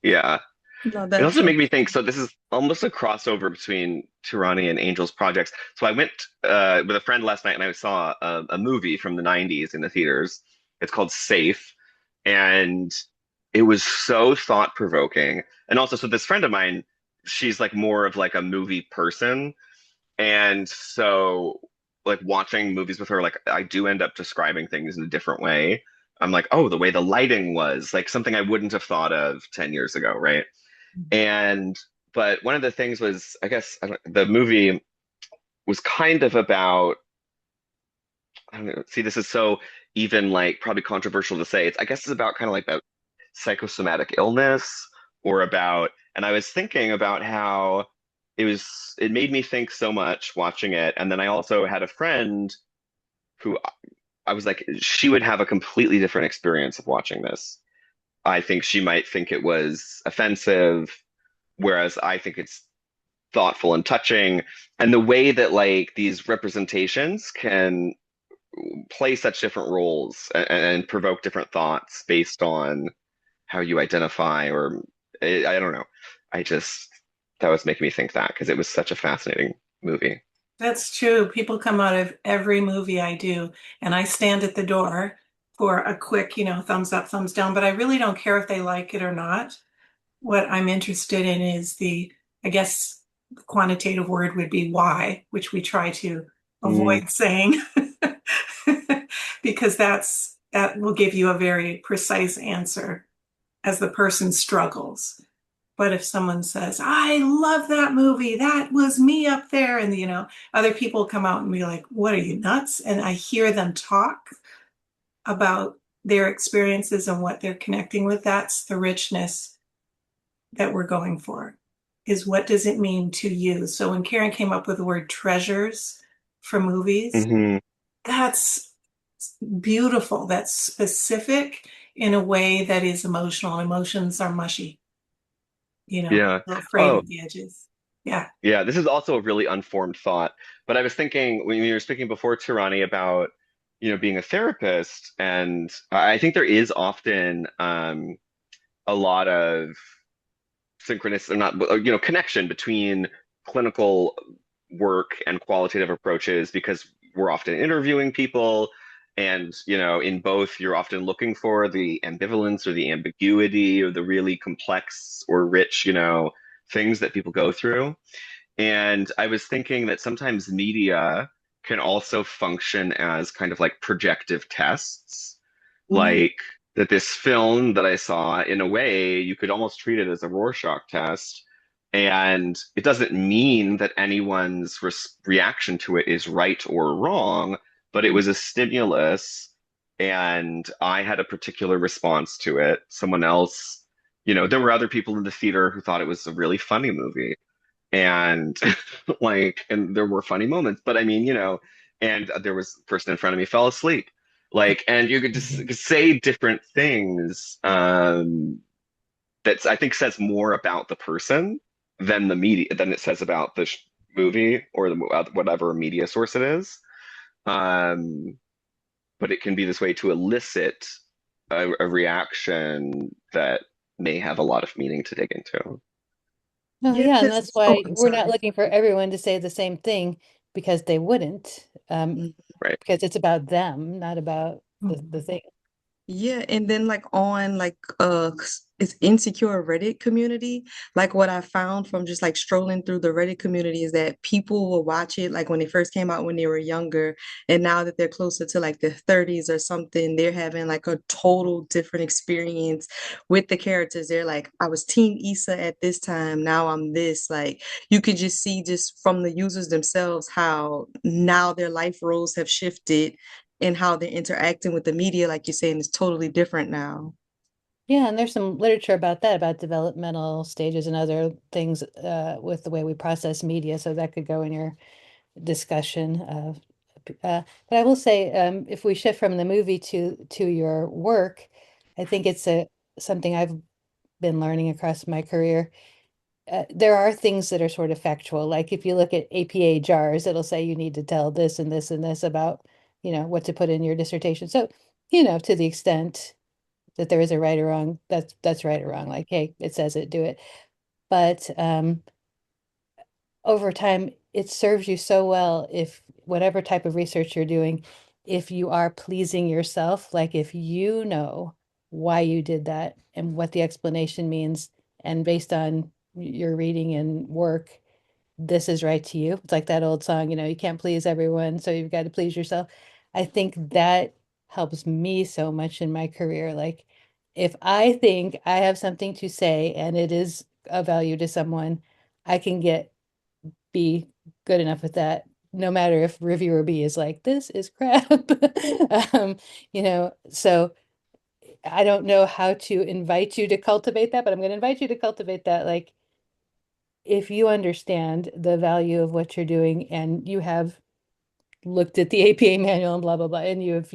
Yeah. No, It that's also so made me think, so this is almost a crossover between Tirani and Angel's projects. So I went with a friend last night and I saw a movie from the 90s in the theaters. It's called Safe. And it was so thought-provoking. And also, so this friend of mine, she's like more of like a movie person. And so like watching movies with her, like I do end up describing things in a different way. I'm like, oh, the way the lighting was, like something I wouldn't have thought of 10 years ago, right? And but one of the things was, I guess, the movie was kind of about, I don't know, see, this is so even like probably controversial to say. I guess it's about kind of like that psychosomatic illness or about, and I was thinking about how it made me think so much watching it. And then I also had a friend who I was like, she would have a completely different experience of watching this. I think she might think it was offensive. whereas I think it's thoughtful and touching, and the way that like these representations can play such different roles and provoke different thoughts based on how you identify, or I don't know. I just that was making me think that because it was such a fascinating movie. That's true. People come out of every movie I do, and I stand at the door for a quick, thumbs up, thumbs down, but I really don't care if they like it or not. What I'm interested in is I guess the quantitative word would be why, which we try to Mm, avoid saying because that will give you a very precise answer as the person struggles. But if someone says, I love that movie, that was me up there, and other people come out and be like, what are you nuts? And I hear them talk about their experiences and what they're connecting with. That's the richness that we're going for, is what does it mean to you? So when Karen came up with the word treasures for movies, hmm. that's beautiful. That's specific in a way that is emotional. Emotions are mushy, Yeah. a little afraid Oh, of the edges. Yeah. yeah. This is also a really unformed thought, but I was thinking when you were speaking before, Tirani, about being a therapist, and I think there is often a lot of synchronous or not, connection between clinical work and qualitative approaches because we're often interviewing people. And, in both, you're often looking for the ambivalence or the ambiguity or the really complex or rich, things that people go through. And I was thinking that sometimes media can also function as kind of like projective tests, Mhm. like that this film that I saw, in a way, you could almost treat it as a Rorschach test. And it doesn't mean that anyone's reaction to it is right or wrong, but it was a stimulus, and I had a particular response to it. Someone else, there were other people in the theater who thought it was a really funny movie, and and there were funny moments, but I mean, and there was a person in front of me fell asleep, and you could just Mhm. say different things, that I think says more about the person than the media than it says about the movie or whatever media source it is. um but it can be this way to elicit a reaction that may have a lot of meaning to dig into. Oh, Yeah, yeah, and that's because, oh, why I'm we're not sorry. looking for everyone to say the same thing because they wouldn't, Right. because it's about them, not about the thing. Yeah, and then like on like it's insecure Reddit community. Like what I found from just like strolling through the Reddit community is that people will watch it like when it first came out when they were younger, and now that they're closer to like their 30s or something, they're having like a total different experience with the characters. They're like, I was Team Issa at this time, now I'm this. Like you could just see just from the users themselves how now their life roles have shifted and how they're interacting with the media, like you're saying, is totally different now. Yeah, and there's some literature about that, about developmental stages and other things with the way we process media. So that could go in your discussion of. But I will say, if we shift from the movie to your work, I think it's a something I've been learning across my career. There are things that are sort of factual. Like if you look at APA jars, it'll say you need to tell this and this and this about, what to put in your dissertation. So, to the extent that there is a right or wrong, that's right or wrong. Like, hey, it says it, do it. But over time, it serves you so well if whatever type of research you're doing, if you are pleasing yourself, like if you know why you did that and what the explanation means, and based on your reading and work, this is right to you. It's like that old song, you can't please everyone, so you've got to please yourself. I think that helps me so much in my career. Like, if I think I have something to say and it is of value to someone, I can be good enough with that, no matter if reviewer B is like, this is crap. So I don't know how to invite you to cultivate that, but I'm going to invite you to cultivate that. Like, if you understand the value of what you're doing and you have looked at the APA manual and blah blah blah, and you have,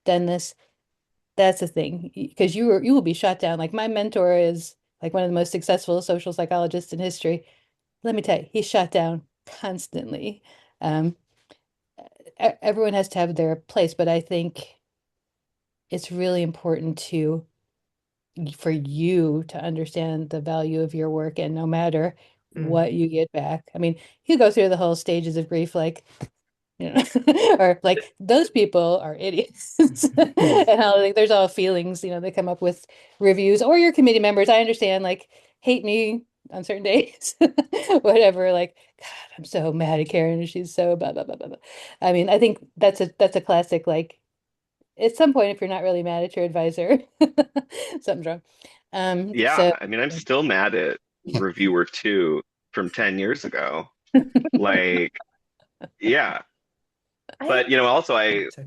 done this, that's the thing. Because you will be shot down. Like my mentor is like one of the most successful social psychologists in history. Let me tell you, he's shot down constantly. Um, Everyone has to have their place, but I think it's really important to for you to understand the value of your work, and no matter Mm. what you get back. I mean, you go through the whole stages of grief, like, you know, or like those people are idiots. Yes. And how like there's all feelings, they come up with reviews, or your committee members. I understand, like, hate me on certain days, whatever, like, God, I'm so mad at Karen. She's so blah blah blah blah blah. I mean, I think that's a classic, like, at some point, if you're not really mad at your advisor, something's wrong. So Yeah, I mean, I'm still mad at reviewer two from 10 years ago. Like, yeah. I But, also I, so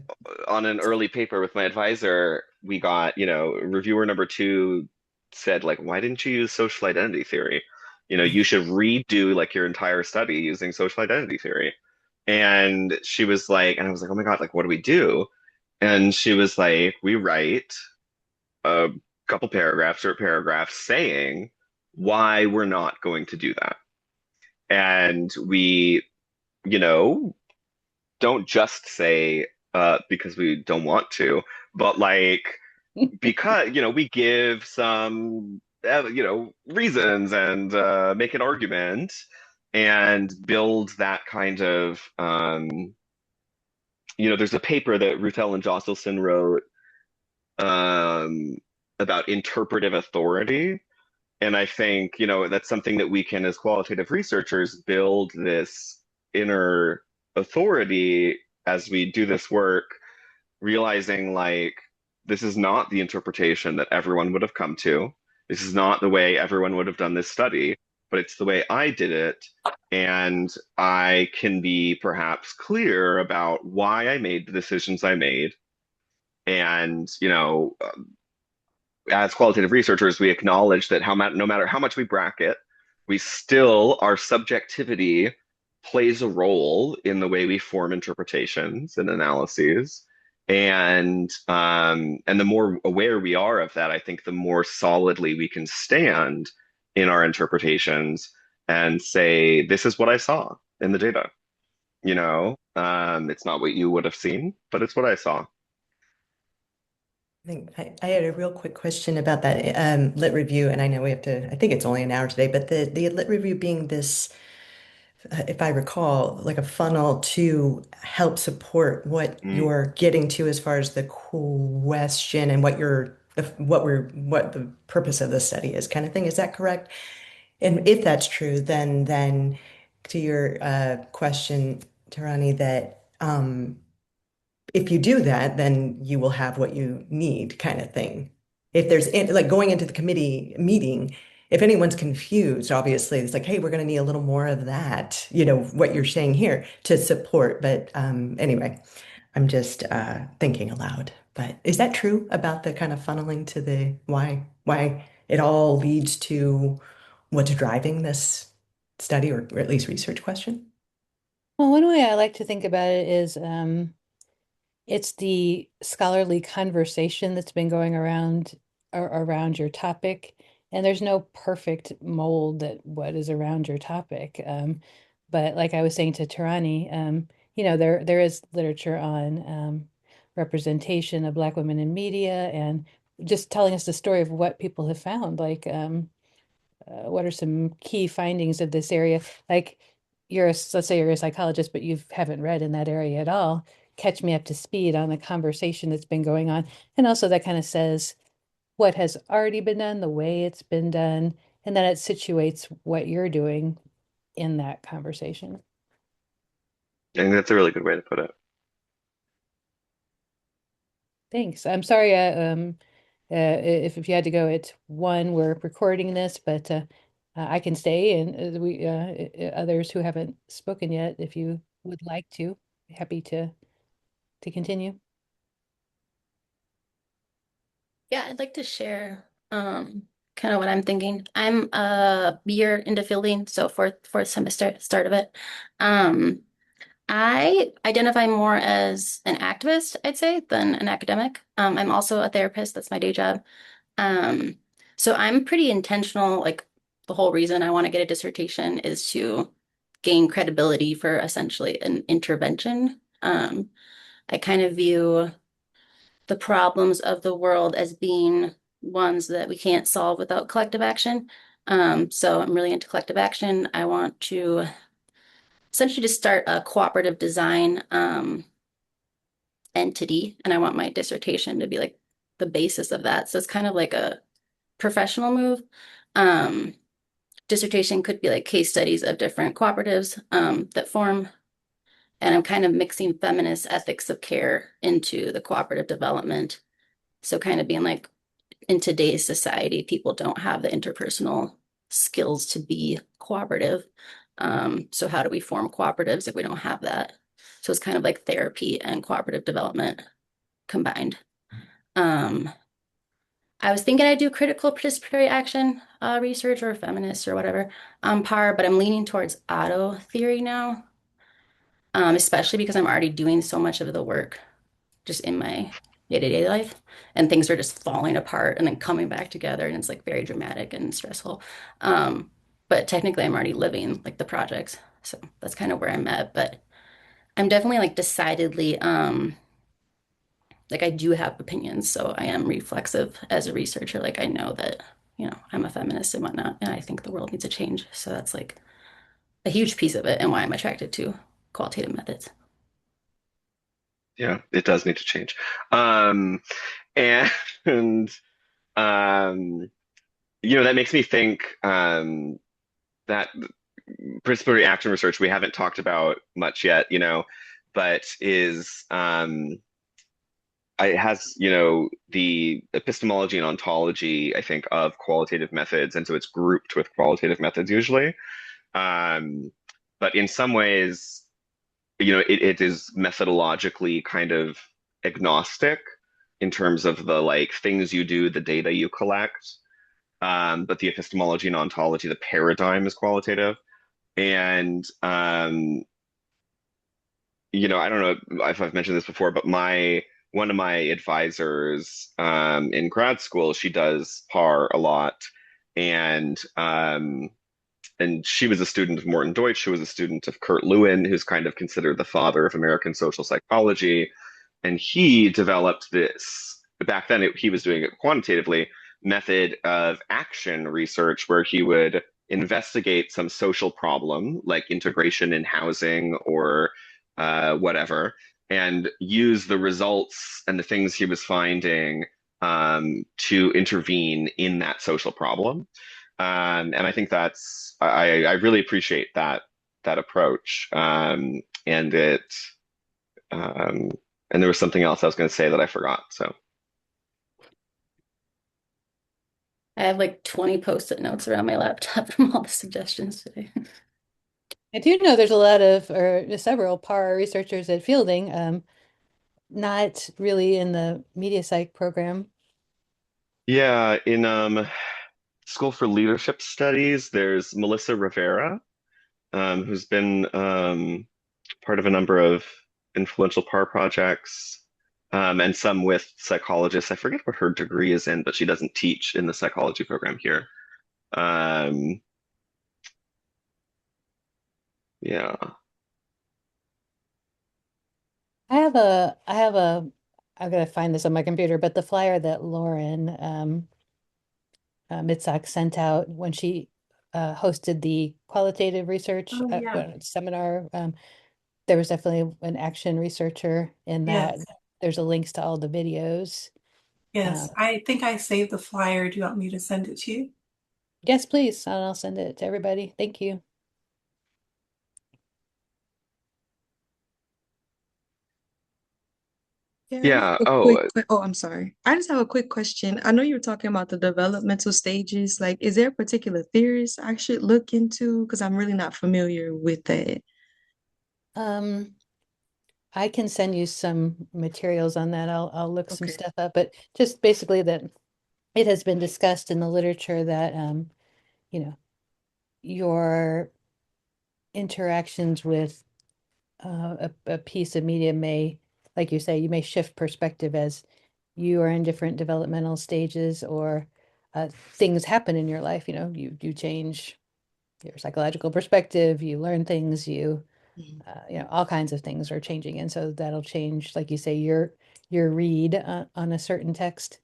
on an early paper with my advisor, we got, reviewer number two said, like, why didn't you use social identity theory? You should redo like your entire study using social identity theory. And she was like, and I was like, oh my God, like, what do we do? And she was like, we write a couple paragraphs or paragraphs saying why we're not going to do that. And we, you know, don't just say because we don't want to, but like because, we give some, reasons and make an argument and build that kind of, there's a paper that Ruth Ellen Josselson wrote um, about interpretive authority. And I think, that's something that we can, as qualitative researchers, build this inner authority as we do this work, realizing like this is not the interpretation that everyone would have come to. This is not the way everyone would have done this study, but it's the way I did it. And I can be perhaps clear about why I made the decisions I made. And, as qualitative researchers, we acknowledge that no matter how much we bracket, we still, our subjectivity plays a role in the way we form interpretations and analyses. And the more aware we are of that, I think the more solidly we can stand in our interpretations and say, this is what I saw in the data. It's not what you would have seen, but it's what I saw. think I had a real quick question about that lit review, and I know we have to, I think it's only an hour today, but the lit review being this, if I recall, like a funnel to help support what Mm. you're getting to as far as the question and what the purpose of the study is, kind of thing. Is that correct? And if that's true, then to your question, Tarani, that if you do that, then you will have what you need, kind of thing. If there's like going into the committee meeting, if anyone's confused, obviously it's like, hey, we're going to need a little more of that, what you're saying here to support. But anyway, I'm just thinking aloud. But is that true about the kind of funneling to the why it all leads to what's driving this study or at least research question? well, one way I like to think about it is it's the scholarly conversation that's been going around around your topic. And there's no perfect mold that what is around your topic. But like I was saying to Tarani, there is literature on representation of Black women in media, and just telling us the story of what people have found. Like, what are some key findings of this area? Like, let's say you're a psychologist, but you haven't read in that area at all. Catch me up to speed on the conversation that's been going on. And also that kind of says what has already been done, the way it's been done, and then it situates what you're doing in that conversation. I think that's a really good way to put it. Thanks. I'm sorry, if you had to go at one, we're recording this, but I can stay, and others who haven't spoken yet, if you would like to, happy to continue. Yeah, I'd like to share kind of what I'm thinking. I'm a year into fielding, so fourth semester, start of it. Um, I identify more as an activist, I'd say, than an academic. I'm also a therapist. That's my day job. Um, So I'm pretty intentional, like the whole reason I want to get a dissertation is to gain credibility for essentially an intervention. I kind of view the problems of the world as being ones that we can't solve without collective action. So I'm really into collective action. I want to essentially just start a cooperative design entity, and I want my dissertation to be like the basis of that. So it's kind of like a professional move. Um, Dissertation could be like case studies of different cooperatives that form, and I'm kind of mixing feminist ethics of care into the cooperative development. So kind of being like in today's society, people don't have the interpersonal skills to be cooperative. So how do we form cooperatives if we don't have that? So it's kind of like therapy and cooperative development combined. Um, I was thinking I'd do critical participatory action research or feminist or whatever on par, but I'm leaning towards auto theory now, especially because I'm already doing so much of the work just in my day-to-day life, and things are just falling apart and then coming back together, and it's like very dramatic and stressful. Um, but technically, I'm already living like the projects, so that's kind of where I'm at. But I'm definitely like decidedly like I do have opinions, so I am reflexive as a researcher. Like I know that, I'm a feminist and whatnot, and I think the world needs a change. So that's like a huge piece of it and why I'm attracted to qualitative methods. Yeah, it does need to change. Um, and um, that makes me think that participatory action research we haven't talked about much yet, but is it has, the epistemology and ontology, I think, of qualitative methods, and so it's grouped with qualitative methods usually. Um, but in some ways, it is methodologically kind of agnostic in terms of the like things you do, the data you collect. But the epistemology and ontology, the paradigm is qualitative. And I don't know if I've mentioned this before, but my one of my advisors in grad school, she does PAR a lot, and she was a student of Morton Deutsch, who was a student of Kurt Lewin, who's kind of considered the father of American social psychology. And he developed this, back then he was doing it quantitatively, method of action research where he would investigate some social problem like integration in housing or whatever, and use the results and the things he was finding to intervene in that social problem. And I think I really appreciate that approach. And it um, and there was something else I was going to say that I forgot. So I have like 20 post-it notes around my laptop from all the suggestions today. I do know there's a lot of, or several PAR researchers at Fielding, not really in the media psych program. yeah, in School for Leadership Studies, there's Melissa Rivera, who's been part of a number of influential PAR projects, and some with psychologists. I forget what her degree is in, but she doesn't teach in the psychology program here. Um, yeah. I'm gonna find this on my computer, but the flyer that Lauren Mitzak sent out when she hosted the qualitative research Oh, yeah. seminar, there was definitely an action researcher in that. Yes. There's a links to all the videos. Yes. Uh, I think I saved the flyer. Do you want me to send it to you? yes, please, and I'll send it to everybody. Thank you. Yeah, I just Yeah. have a Oh, quick, oh, I'm sorry. I just have a quick question. I know you were talking about the developmental stages. Like, is there a particular theorist I should look into? Because I'm really not familiar with that. Um, I can send you some materials on that. I'll look some Okay. stuff up, but just basically that it has been discussed in the literature that you know, your interactions with a piece of media may, like you say, you may shift perspective as you are in different developmental stages, or things happen in your life. You change your psychological perspective, you learn things, Mhm. all kinds of things are changing. And so that'll change, like you say, your read on a certain text.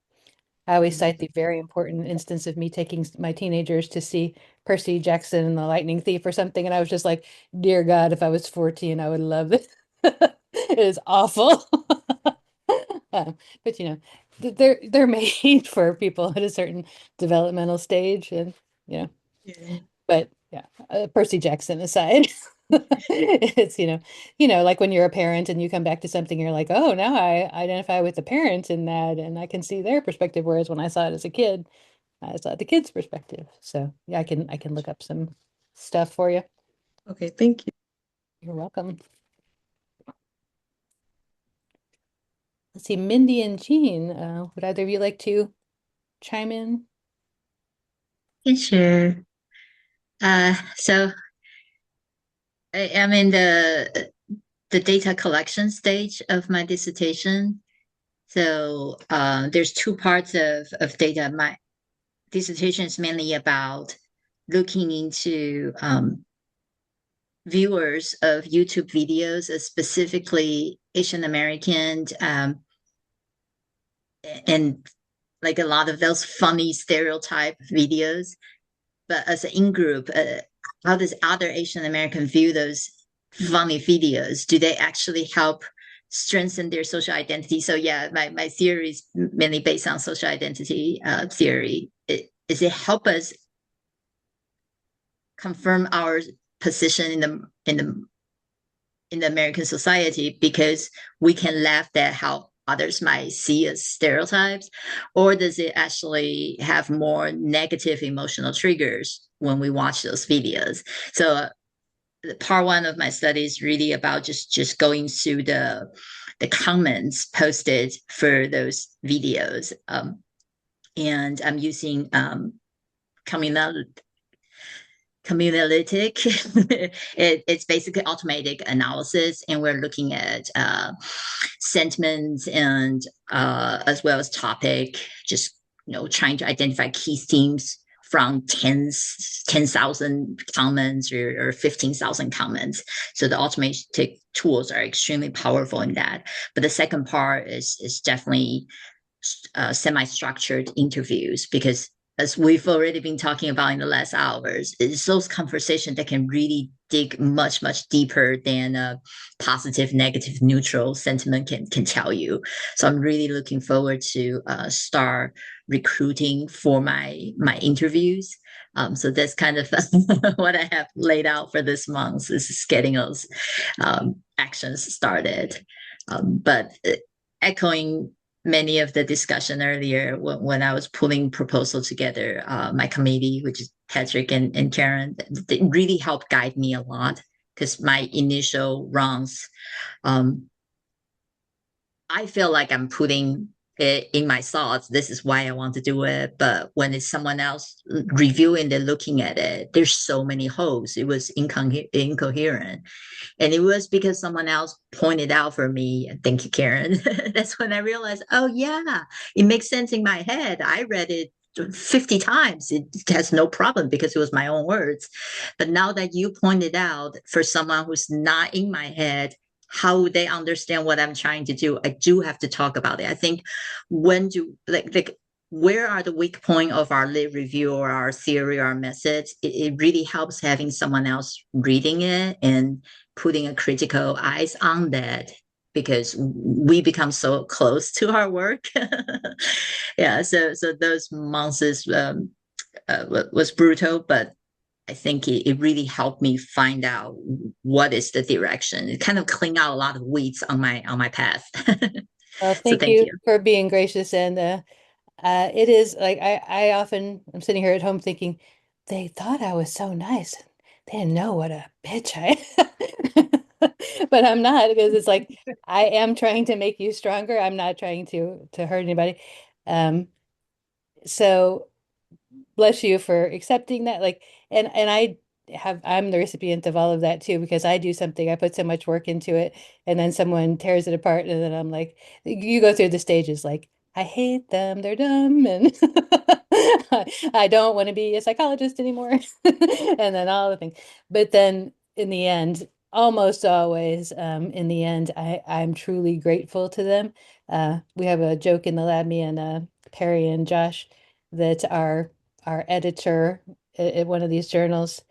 I always Mhm. cite the very important instance of me taking my teenagers to see Percy Jackson and the Lightning Thief or something. And I was just like, dear God, if I was 14, I would love it. It is awful. But they're made for people at a certain developmental stage. And you know, Yeah. but yeah, Percy Jackson aside, it's like when you're a parent and you come back to something, you're like, oh, now I identify with the parent in that, and I can see their perspective. Whereas when I saw it as a kid, I saw the kid's perspective. So yeah, I can look up some stuff for you. Okay, thank you. You're welcome. Let's see, Mindy and Jean, would either of you like to chime in? Yeah, sure. So I'm in the data collection stage of my dissertation. So there's two parts of data. My dissertation is mainly about looking into viewers of YouTube videos, specifically Asian American, and like a lot of those funny stereotype videos. But as an in group, how does other Asian American view those funny videos? Do they actually help strengthen their social identity? So yeah, my theory is mainly based on social identity theory. Is it help us confirm our position in the American society because we can laugh at how others might see as stereotypes, or does it actually have more negative emotional triggers when we watch those videos? So part one of my study is really about just going through the comments posted for those videos, and I'm using communal communalistic. It's basically automatic analysis, and we're looking at sentiments and as well as topic, just trying to identify key themes from 10,000 comments or 15,000 comments. So the automatic tools are extremely powerful in that. But the second part is definitely semi-structured interviews, because as we've already been talking about in the last hours, it's those conversations that can really dig much, much deeper than a positive, negative, neutral sentiment can tell you. So I'm really looking forward to start recruiting for my interviews. So that's kind of what I have laid out for this month, is getting those actions started. But echoing many of the discussion earlier when I was pulling proposal together, my committee, which is Patrick and Karen, they really helped guide me a lot, because my initial runs, um, I feel like I'm putting it in my thoughts. This is why I want to do it. But when it's someone else reviewing and looking at it, there's so many holes. It was incoherent. And it was because someone else pointed out for me. Thank you, Karen. That's when I realized, oh, yeah, it makes sense in my head. I read it 50 times. It has no problem because it was my own words. But now that you pointed out, for someone who's not in my head, how would they understand what I'm trying to do? I do have to talk about it. I think when do like where are the weak point of our lit review or our theory or our methods? It really helps having someone else reading it and putting a critical eyes on that, because we become so close to our work. Yeah, so those months was brutal, but I think it really helped me find out what is the direction. It kind of cleaned out a lot of weeds on my path. Well, So thank thank you you. for being gracious. And it is like I often I'm sitting here at home thinking they thought I was so nice. They didn't know what a bitch I but I'm not, because it's like I am trying to make you stronger. I'm not trying to hurt anybody. Um, so bless you for accepting that. Like, and I'm the recipient of all of that too, because I do something, I put so much work into it, and then someone tears it apart, and then I'm like, you go through the stages like, I hate them, they're dumb, and I don't want to be a psychologist anymore. And then all the things. But then in the end, almost always, in the end, I'm truly grateful to them. We have a joke in the lab, me and Perry and Josh, that our editor at one of these journals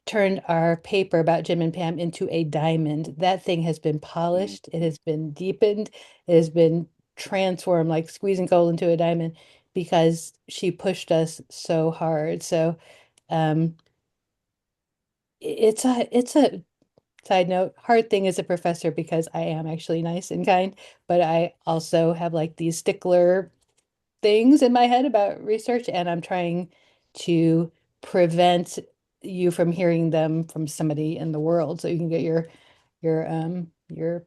turned our paper about Jim and Pam into a diamond. That thing has been polished, it has been deepened, it has been transformed like squeezing gold into a diamond because she pushed us so hard. So um it's a side note, hard thing as a professor because I am actually nice and kind, but I also have like these stickler things in my head about research, and I'm trying to prevent you from hearing them from somebody in the world so you can get your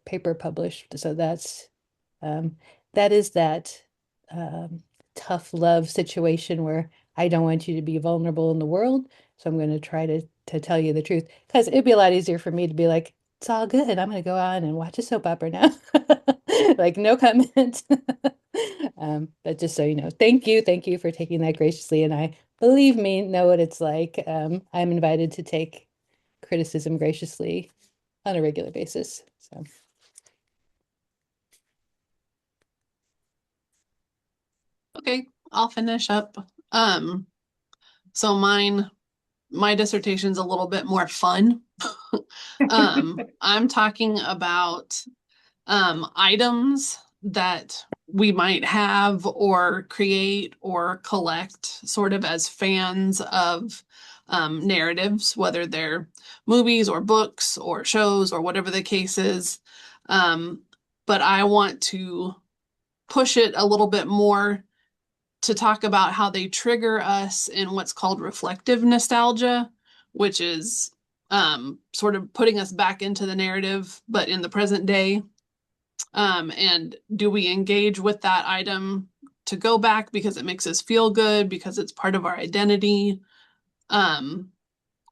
paper published. So um that is that um tough love situation where I don't want you to be vulnerable in the world. So I'm going to try to tell you the truth because it'd be a lot easier for me to be like, it's all good. I'm going to go on and watch a soap opera now. Like, no comment. But just so you know, thank you for taking that graciously. And I, believe me, know what it's like. I'm invited to take criticism graciously on a regular basis. So, Okay, I'll finish up. So my dissertation's a little bit more fun. I'm talking about items that we might have or create or collect sort of as fans of narratives, whether they're movies or books or shows or whatever the case is. But I want to push it a little bit more to talk about how they trigger us in what's called reflective nostalgia, which is sort of putting us back into the narrative, but in the present day. And do we engage with that item to go back because it makes us feel good, because it's part of our identity?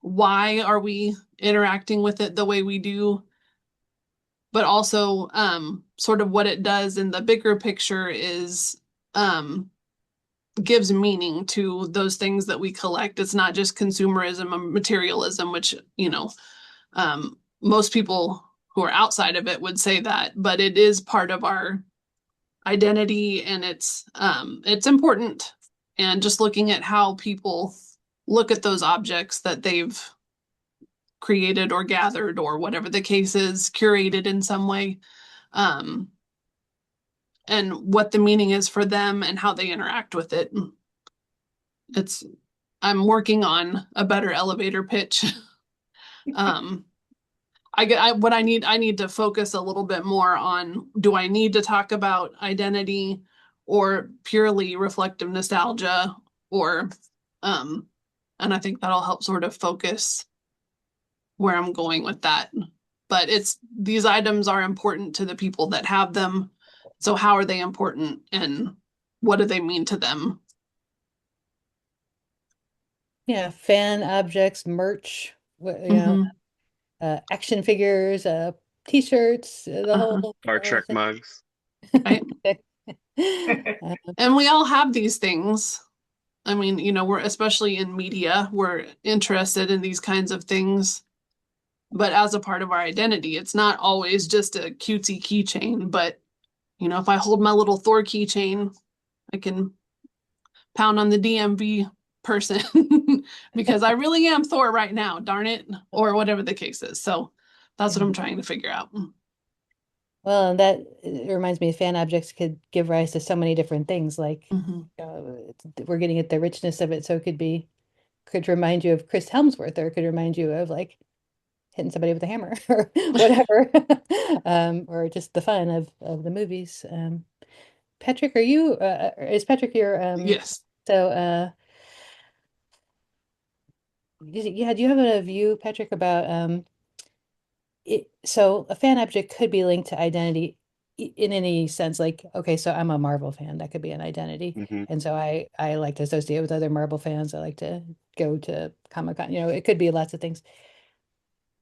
Why are we interacting with it the way we do? But also, sort of what it does in the bigger picture is gives meaning to those things that we collect. It's not just consumerism and materialism, which, most people who are outside of it would say that, but it is part of our identity, and it's important. And just looking at how people look at those objects that they've created or gathered or whatever the case is, curated in some way, um, and what the meaning is for them and how they interact with it. It's I'm working on a better elevator pitch. um, what I need to focus a little bit more on, do I need to talk about identity or purely reflective nostalgia, or um and I think that'll help sort of focus where I'm going with that. But it's these items are important to the people that have them. So how are they important and what do they mean to them? yeah, fan objects, merch, Mm-hmm. action figures, t-shirts, Uh-huh. Star the whole Trek thing. mugs. Right. Uh, And we all have these things. I mean, we're especially in media, we're interested in these kinds of things, but as a part of our identity, it's not always just a cutesy keychain. But, if I hold my little Thor keychain, I can pound on the DMV person because I really am Thor right now, darn it, or whatever the case is. So that's what I'm trying to figure out. Well, and that reminds me, fan objects could give rise to so many different things. Like, Mm-hmm. we're getting at the richness of it. So it could remind you of Chris Helmsworth, or it could remind you of like hitting somebody with a hammer or whatever, or just the fun of the movies. Patrick, is Patrick your Yes. so yeah, do you have a view, Patrick, about so a fan object could be linked to identity in any sense, like, okay, so I'm a Marvel fan, that could be an identity. Hmm. And so I like to associate with other Marvel fans. I like to go to Comic-Con, it could be lots of things.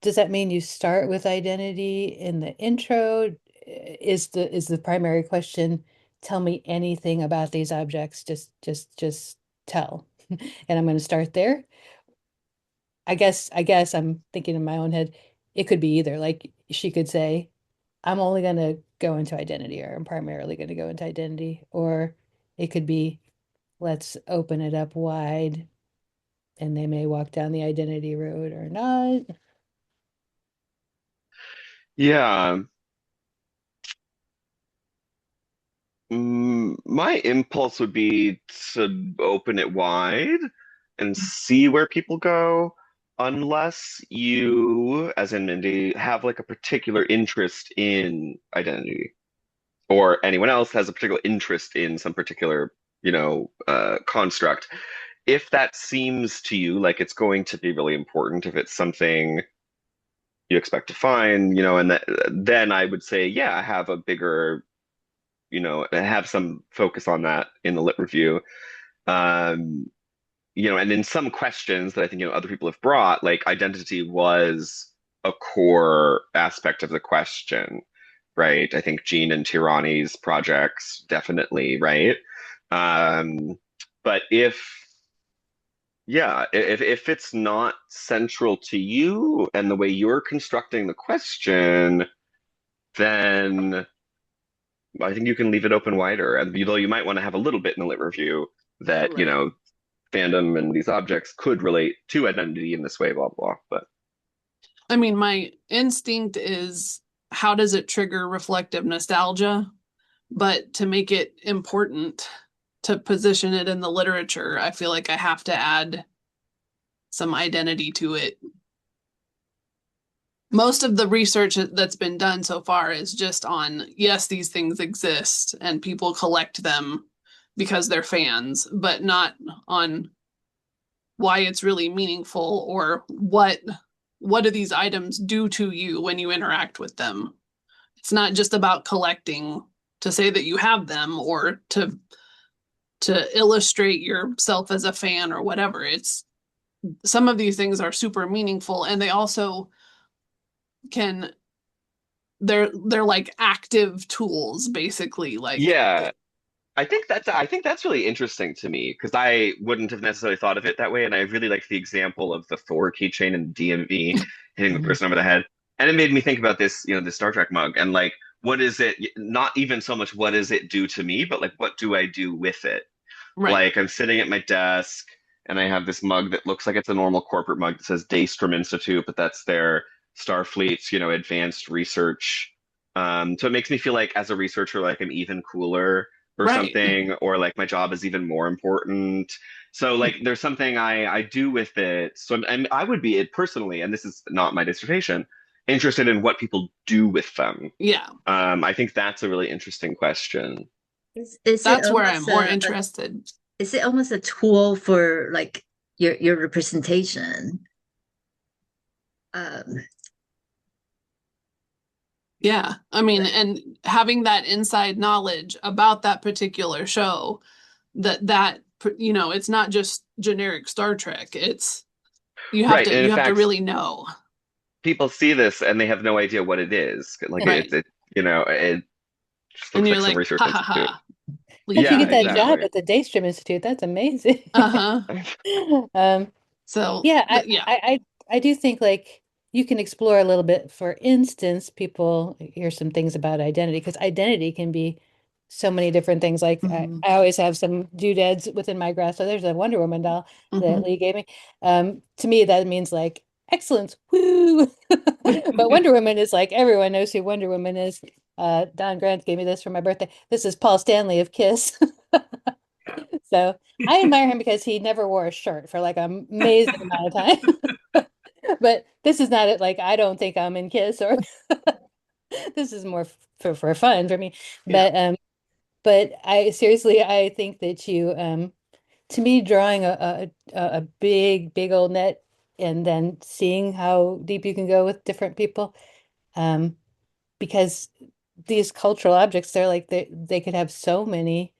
Does that mean you start with identity in the intro? Is the primary question, tell me anything about these objects. Just tell. And I'm going to start there. I guess I'm thinking in my own head, it could be either. Like she could say, I'm only going to go into identity, or I'm primarily going to go into identity. Or it could be, let's open it up wide, and they may walk down the identity road or not. Yeah. My impulse would be to open it wide and see where people go, unless you, as in Mindy, have like a particular interest in identity, or anyone else has a particular interest in some particular, construct. If that seems to you like it's going to be really important, if it's something you expect to find, and then I would say, yeah, have a bigger, have some focus on that in the lit review. Um, and in some questions that I think, other people have brought, like identity was a core aspect of the question, right? I think Jean and Tirani's projects definitely, right? Um, but if it's not central to you and the way you're constructing the question, then I think you can leave it open wider. And though you might want to have a little bit in the lit review that, Right. fandom and these objects could relate to identity in this way, blah, blah. But I mean, my instinct is how does it trigger reflective nostalgia? But to make it important to position it in the literature, I feel like I have to add some identity to it. Most of the research that's been done so far is just on, yes, these things exist and people collect them because they're fans, but not on why it's really meaningful or what do these items do to you when you interact with them. It's not just about collecting to say that you have them or to illustrate yourself as a fan or whatever. It's some of these things are super meaningful, and they also can they're like active tools basically, like yeah, I think that's really interesting to me because I wouldn't have necessarily thought of it that way. And I really like the example of the Thor keychain and DMV hitting the Mhm. person over the head. And it made me think about this, the Star Trek mug and like, what is it? Not even so much what does it do to me, but like, what do I do with it? right. Like I'm sitting at my desk and I have this mug that looks like it's a normal corporate mug that says Daystrom Institute, but that's their Starfleet's, advanced research. So it makes me feel like as a researcher, like I'm even cooler or Right. something, or like my job is even more important. So like there's something I do with it. So and I would be it personally, and this is not my dissertation, interested in what people do with them. Yeah. I think that's a really interesting question. Is it That's where I'm almost more interested. is it almost a tool for like your representation? Um, Yeah. I mean, and having that inside knowledge about that particular show, it's not just generic Star Trek. It's you have Right. to And in you have to fact, really know. people see this and they have no idea what it is. Like Right. it just And looks you're like some like, research ha ha institute. ha. How'd Leave you Yeah, get me that be. job exactly. at the Daystrom Institute? That's amazing. Uh-huh. Um, So, yeah, yeah. I do think like you can explore a little bit. For instance, people hear some things about identity because identity can be so many different things. Like Mhm. I always have some doodads within my grasp. So there's a Wonder Woman doll that Mhm. Lee gave me. To me, that means like excellence, woo! But Wonder Woman is like everyone knows who Wonder Woman is. Don Grant gave me this for my birthday. This is Paul Stanley of Kiss. So I admire him because he never wore a shirt for like an amazing amount of time. But this is not it. Like I don't think I'm in Kiss, or this is more for fun for me. Yeah. But I seriously I think that you to me drawing a big old net and then seeing how deep you can go with different people, um because these cultural objects, they're like they could have so many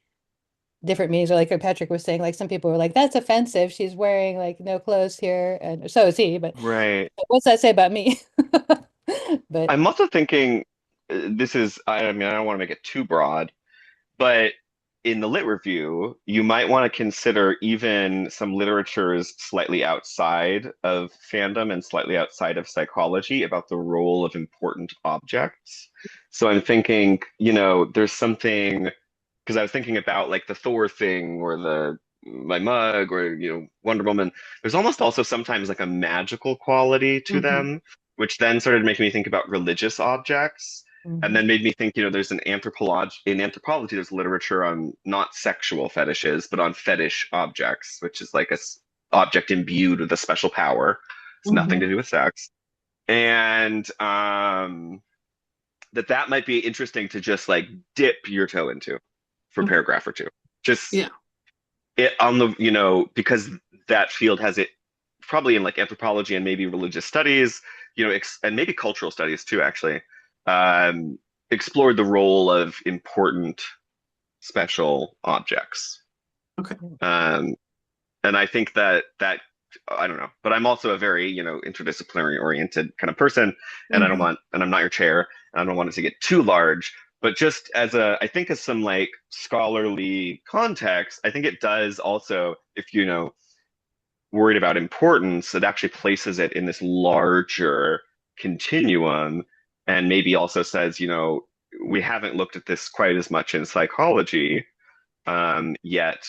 different meanings. Or like Patrick was saying, like some people were like, that's offensive. She's wearing like no clothes here. And so is he, but Right. what's that say about me? But I'm also thinking this is, I mean, I don't want to make it too broad, But in the lit review, you might want to consider even some literatures slightly outside of fandom and slightly outside of psychology about the role of important objects. So I'm thinking, there's something because I was thinking about like the Thor thing or the my mug or Wonder Woman. There's almost also sometimes like a magical quality to Hmm. them, which then started making me think about religious objects, and Hmm. then made me think, there's an anthropology, there's literature on not sexual fetishes, but on fetish objects, which is like object imbued with a special power. It's nothing Hmm. to do with sex, and that might be interesting to just like dip your toe into for a Mhm. paragraph or two. Just Yeah. it on the, because that field has it probably in like anthropology and maybe religious studies, and maybe cultural studies too, actually, um, explored the role of important special objects. Okay. Um, and I think that I don't know, but I'm also a very, interdisciplinary oriented kind of person, and Mhm. and I'm not your chair, and I don't want it to get too large. But just I think as some like scholarly context, I think it does also, if worried about importance, it actually places it in this larger continuum, and maybe also says, we haven't looked at this quite as much in psychology, yet,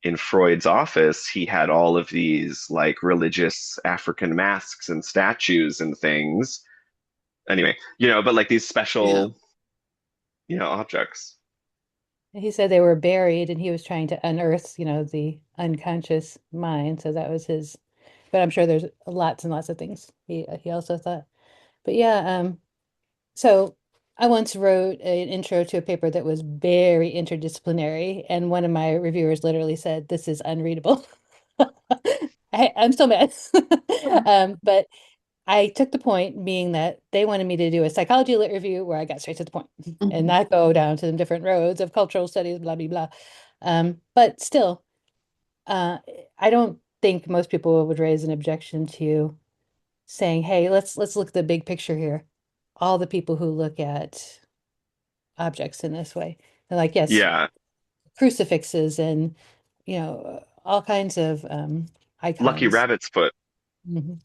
in Freud's office, he had all of these like religious African masks and statues and things. Anyway, but like these Yeah. special, objects. He said they were buried and he was trying to unearth, the unconscious mind. So that was his, but I'm sure there's lots and lots of things he also thought. But yeah, so I once wrote an intro to a paper that was very interdisciplinary, and one of my reviewers literally said, "This is unreadable." I'm still mad. But I took the point being that they wanted me to do a psychology lit review where I got straight to the point and Mhm. not go down to the different roads of cultural studies, blah, blah, blah. But still, uh, I don't think most people would raise an objection to saying, "Hey, let's look at the big picture here." All the people who look at objects in this way, they're like, yes, Yeah, crucifixes and all kinds of Lucky icons. Rabbit's foot. Mhm.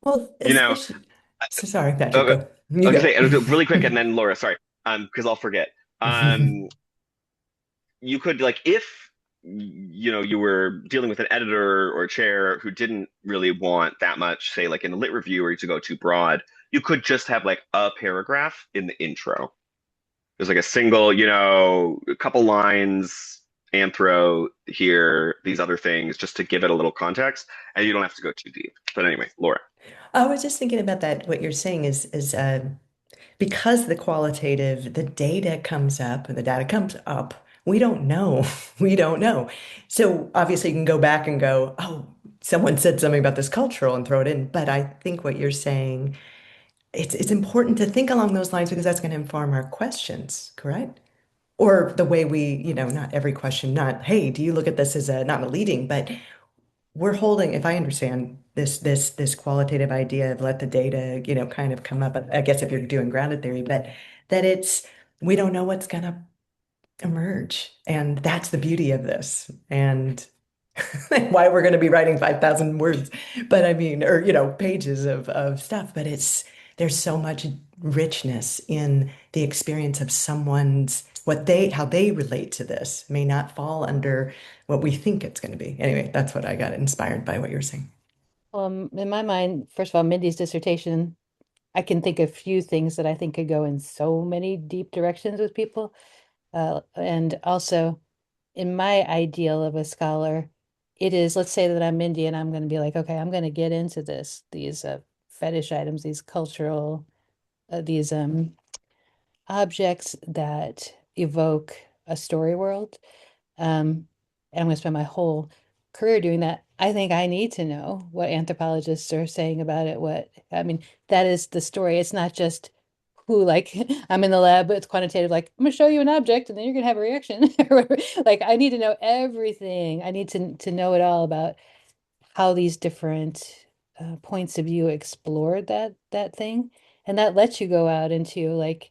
Well, You know, especially, so sorry, Patrick, uh, go. You I was go. gonna say really quick, and then Laura, sorry, because I'll forget. Um, you could like if you were dealing with an editor or a chair who didn't really want that much, say like in a lit review or to go too broad, you could just have like a paragraph in the intro. There's like a single, a couple lines, anthro here, these other things, just to give it a little context, and you don't have to go too deep. But anyway, Laura. I was just thinking about that. What you're saying is because the qualitative, the data comes up and the data comes up, we don't know. We don't know. So obviously you can go back and go, oh, someone said something about this cultural and throw it in. But I think what you're saying, it's important to think along those lines because that's going to inform our questions, correct? Or the way we, not every question, not, hey, do you look at this as a not a leading, but we're holding, if I understand this qualitative idea of let the data, kind of come up, I guess if you're doing grounded theory, but that it's we don't know what's gonna emerge. And that's the beauty of this. And why we're going to be writing 5,000 words, but I mean, or, pages of stuff, but there's so much richness in the experience of someone's, how they relate to this may not fall under what we think it's going to be. Anyway, that's what I got inspired by what you're saying. In my mind, first of all, Mindy's dissertation, I can think of few things that I think could go in so many deep directions with people. And also, in my ideal of a scholar, it is, let's say that I'm Indian, I'm going to be like, okay, I'm going to get into these fetish items, these cultural, these objects that evoke a story world. And I'm going to spend my whole career doing that. I think I need to know what anthropologists are saying about it. I mean, that is the story. It's not just who, like, I'm in the lab, but it's quantitative, like, I'm going to show you an object and then you're going to have a reaction. Like, I need to know everything. I need to know it all about how these different points of view explored that thing. And that lets you go out into like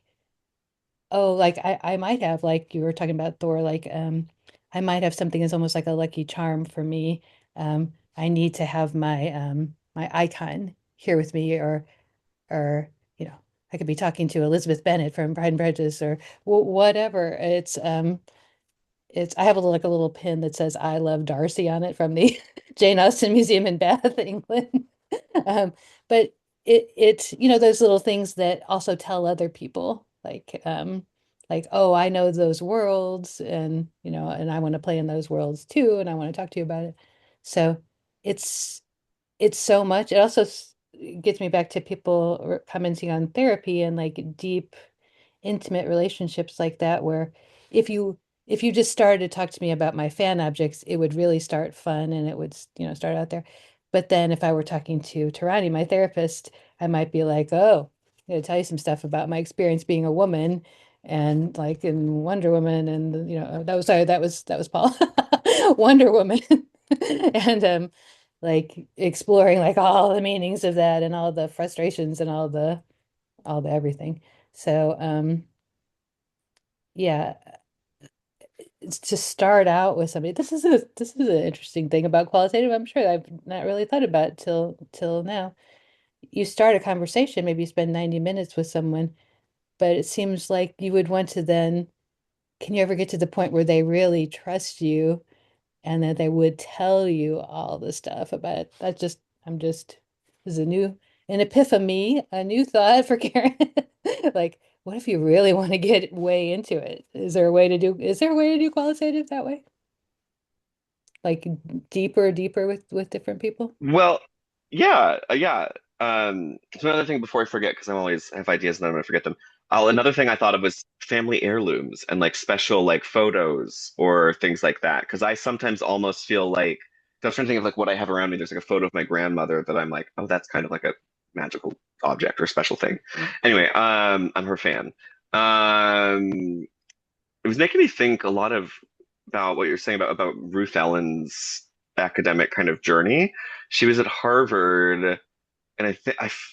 oh, like I might have, like you were talking about Thor, like I might have something that's almost like a lucky charm for me. I need to have my icon here with me, or you know, I could be talking to Elizabeth Bennet from Pride and Prejudice, or whatever. It's I have like a little pin that says "I love Darcy" on it from the Jane Austen Museum in Bath, England. Um, but it's those little things that also tell other people like, oh, I know those worlds, and and I want to play in those worlds too, and I want to talk to you about it. So it's it's so much. It also gets me back to people commenting on therapy and like deep intimate relationships like that, where if you if you just started to talk to me about my fan objects, it would really start fun, and it would start out there. But then if I were talking to Tarani, my therapist, I might be like, oh, I'm gonna tell you some stuff about my experience being a woman, and like in Wonder Woman, and that was, sorry, that was Paul. Wonder Woman. And like exploring like all the meanings of that, and all the frustrations, and all the everything. So yeah, it's to start out with somebody. This is an interesting thing about qualitative. I'm sure I've not really thought about till now. You start a conversation, maybe you spend 90 minutes with someone, but it seems like you would want to then, can you ever get to the point where they really trust you, and that they would tell you all the stuff about it? This is an epiphany, a new thought for Karen. Like, what if you really want to get way into it? Is there a way to do qualitative that way? Like deeper with different people? Well, yeah, yeah. So another thing before I forget, because I always have ideas and then I'm gonna forget them. Another thing I thought of was family heirlooms and like special like photos or things like that. Because I sometimes almost feel like, I was trying to think of like what I have around me. There's like a photo of my grandmother that I'm like, oh, that's kind of like a magical object or special thing. Anyway, I'm her fan. Um, it was making me think a lot of about what you're saying about Ruth Ellen's academic kind of journey. She was at Harvard, and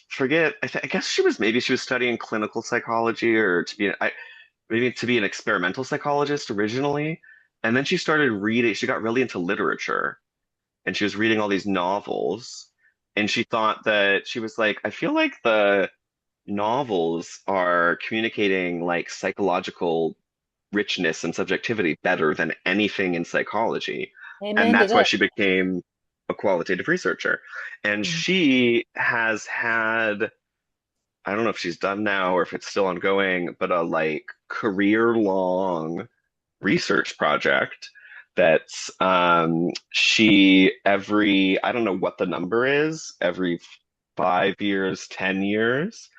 forget. I guess she was studying clinical psychology, or maybe to be an experimental psychologist originally. And then she started reading. She got really into literature, and she was reading all these novels. And she thought that she was like, I feel like the novels are communicating like psychological richness and subjectivity better than anything in psychology. And Amen to that's why that. she became a qualitative researcher. And Mm. she has had, I don't know if she's done now or if it's still ongoing, but a like career long research project that's she every, I don't know what the number is, every 5 years, 10 years,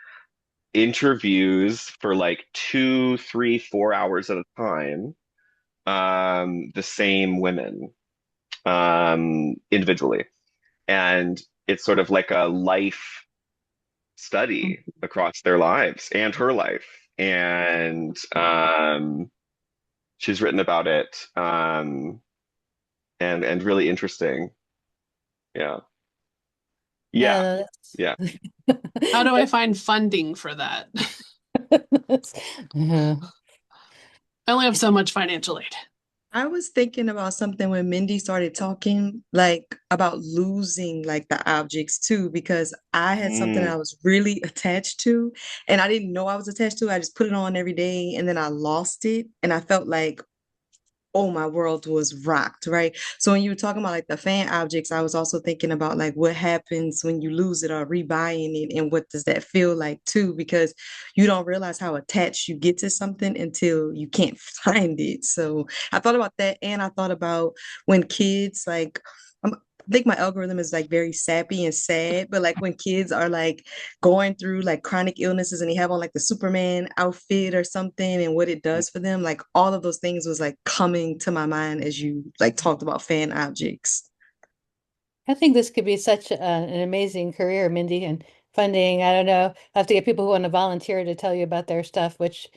interviews for like 2, 3, 4 hours at a time, the same women, individually. And it's sort of like a life study across their lives and her life. And she's written about it, and really interesting. Yeah. Yeah. No, Yeah. How do I find funding for that? yeah. I only have so much financial aid. I was thinking about something when Mindy started talking, like about losing like the objects too, because I had something that Mm. I was really attached to, and I didn't know I was attached to. I just put it on every day, and then I lost it, and I felt like, oh, my world was rocked, right? So when you were talking about like the fan objects, I was also thinking about like what happens when you lose it or rebuying it, and what does that feel like too, because you don't realize how attached you get to something until you can't find it. So I thought about that, and I thought about when kids like I think my algorithm is like very sappy and sad, but like when kids are like going through like chronic illnesses and they have on like the Superman outfit or something, and what it does for them, like all of those things was like coming to my mind as you like talked about fan objects. I think this could be such an amazing career, Mindy, and funding. I don't know. I have to get people who want to volunteer to tell you about their stuff, which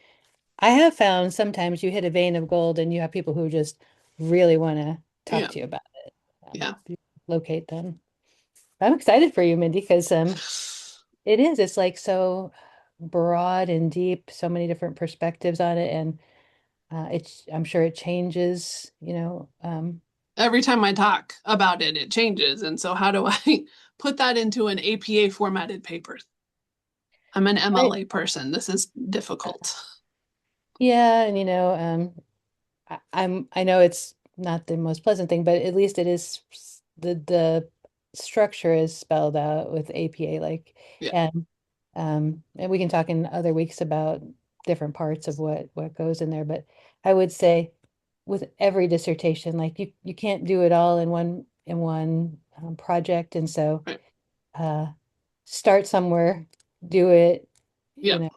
I have found sometimes you hit a vein of gold, and you have people who just really want to talk Yeah, to you about it. yeah. You locate them. I'm excited for you, Mindy, because it is. It's like so. broad and deep, so many different perspectives on it, and I'm sure it changes, Every time I talk about it, it changes. And so how do I put that into an APA formatted paper? I'm an I, MLA person. This is difficult. yeah, and I know it's not the most pleasant thing, but at least it is the structure is spelled out with APA, like, Yeah. and we can talk in other weeks about different parts of what goes in there. But I would say with every dissertation, like you can't do it all in one project, and so Right. uh, start somewhere, do it, Yep.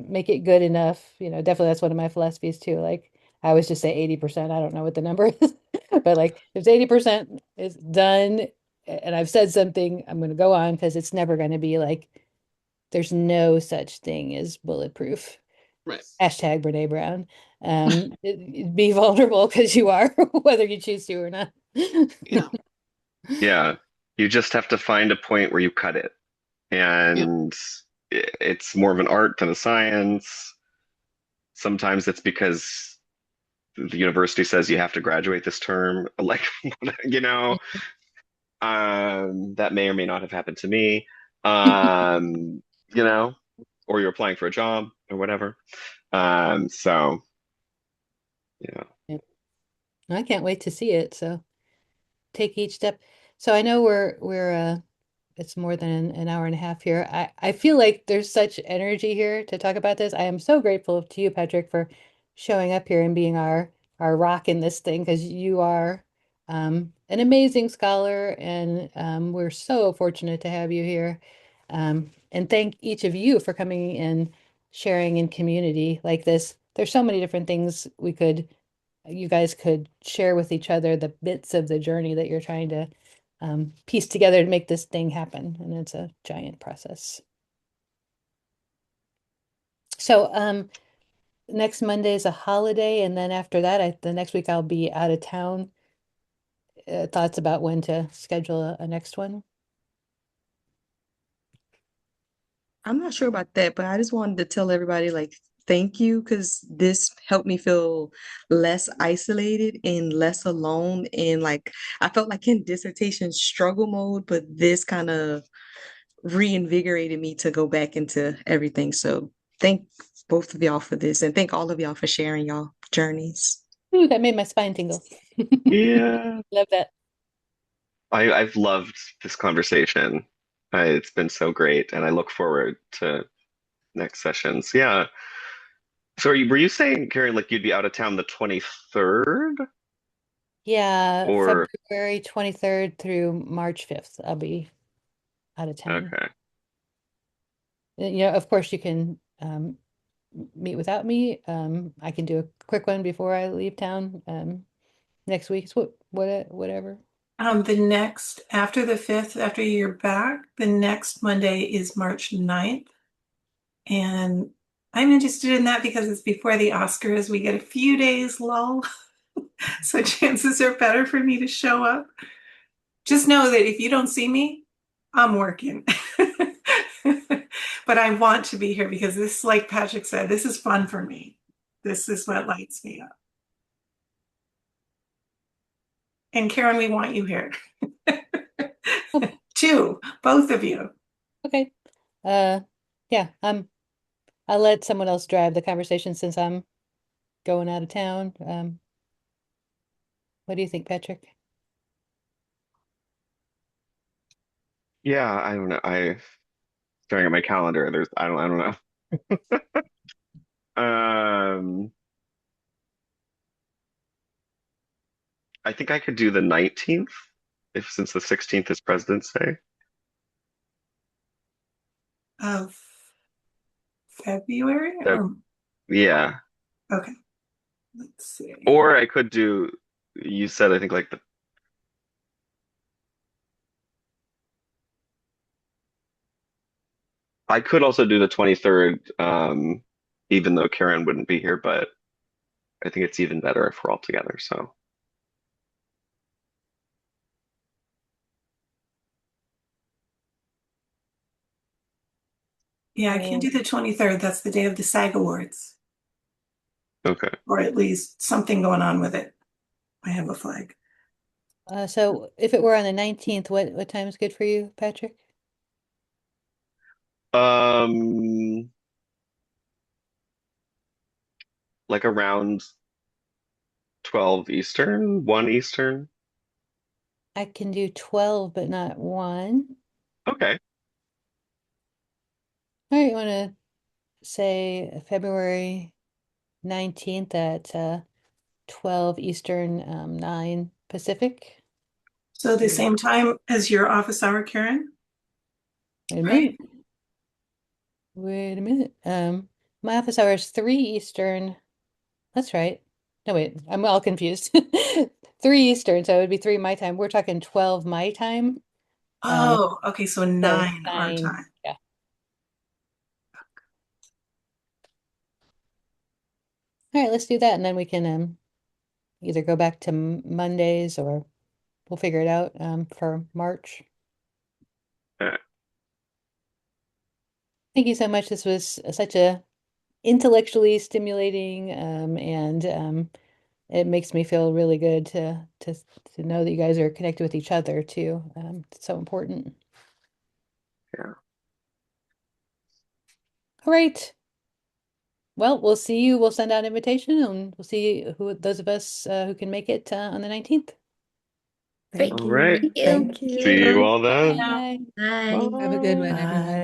make it good enough. Definitely that's one of my philosophies too. Like I always just say 80%. I don't know what the number is, but like if 80% is done and I've said something, I'm going to go on because it's never going to be like there's no such thing as bulletproof. Right. Hashtag Brene Brown. Be vulnerable because you are, whether you choose to or not. Yeah. Yeah. You just have to find a point where you cut it. Yep. And it's more of an art than a science. Sometimes it's because the university says you have to graduate this term. Like, you know, that may or may not have happened to me. Um, you know, or you're applying for a job or whatever. So yeah. Yeah. I can't wait to see it. So take each step. So I know we're it's more than an hour and a half here. I feel like there's such energy here to talk about this. I am so grateful to you, Patrick, for showing up here and being our rock in this thing because you are an amazing scholar, and we're so fortunate to have you here. And thank each of you for coming and sharing in community like this. There's so many different things you guys could share with each other, the bits of the journey that you're trying to piece together to make this thing happen. And it's a giant process. So next Monday is a holiday, and then after that, the next week I'll be out of town. Thoughts about when to schedule a next one? I'm not sure about that, but I just wanted to tell everybody like thank you because this helped me feel less isolated and less alone. And like I felt like in dissertation struggle mode, but this kind of reinvigorated me to go back into everything. So thank both of y'all for this and thank all of y'all for sharing y'all journeys. Ooh, that made my spine tingle. Yeah. Love that. I've loved this conversation. It's been so great, and I look forward to next sessions. Yeah. So were you saying, Karen, like you'd be out of town the 23rd? Yeah, Or February 23rd through March 5th, I'll be out of town. okay. Of course, you can meet without me. I can do a quick one before I leave town next week. So whatever. The next, after the 5th, after you're back, the next Monday is March 9th. And I'm interested in that because it's before the Oscars. We get a few days lull. So chances are better for me to show up. Just know that if you don't see me, I'm working. But I want to be here because this, like Patrick said, this is fun for me. This is what lights me up. And Karen, we want you here. Oh, Too, both of you. okay. Yeah, I'll let someone else drive the conversation since I'm going out of town. What do you think, Patrick? Yeah, I don't know. I staring at my calendar. I don't know. Um, I think I could do the 19th if since the 16th is President's Day. Of February That or yeah. okay, let's see. Or I could do you said I think like the I could also do the 23rd, even though Karen wouldn't be here, but I think it's even better if we're all together. So Yeah, I can't do the 23rd. That's the day of the SAG Awards, Okay. or at least something going on with it. I have a flag. So if it were on the 19th, what time is good for you, Patrick? Um, like around 12 Eastern, 1 Eastern. I can do 12, but not 1. Okay. All right, you want to say February 19th at 12 Eastern, 9 Pacific? So the same time as your office hour, Karen, Wait a right? minute. Wait a minute. My office hour is 3 Eastern. That's right. No, wait, I'm all confused. 3 Eastern, so it would be 3 my time. We're talking 12 my time. Um, Oh, okay, so so 9 our 9. time. Yeah. All right, let's do that, and then we can either go back to Mondays or we'll figure it out for March. Uh, Thank you so much. This was such a intellectually stimulating, and it makes me feel really good to know that you guys are connected with each other too. It's so important. yeah. All right. Well, we'll see you. We'll send out an invitation and we'll see who those of us who can make it on the 19th. Great. All right. Thank you. Thank See you you. all then. Bye. Bye. Bye. Have a good one, everyone. Bye.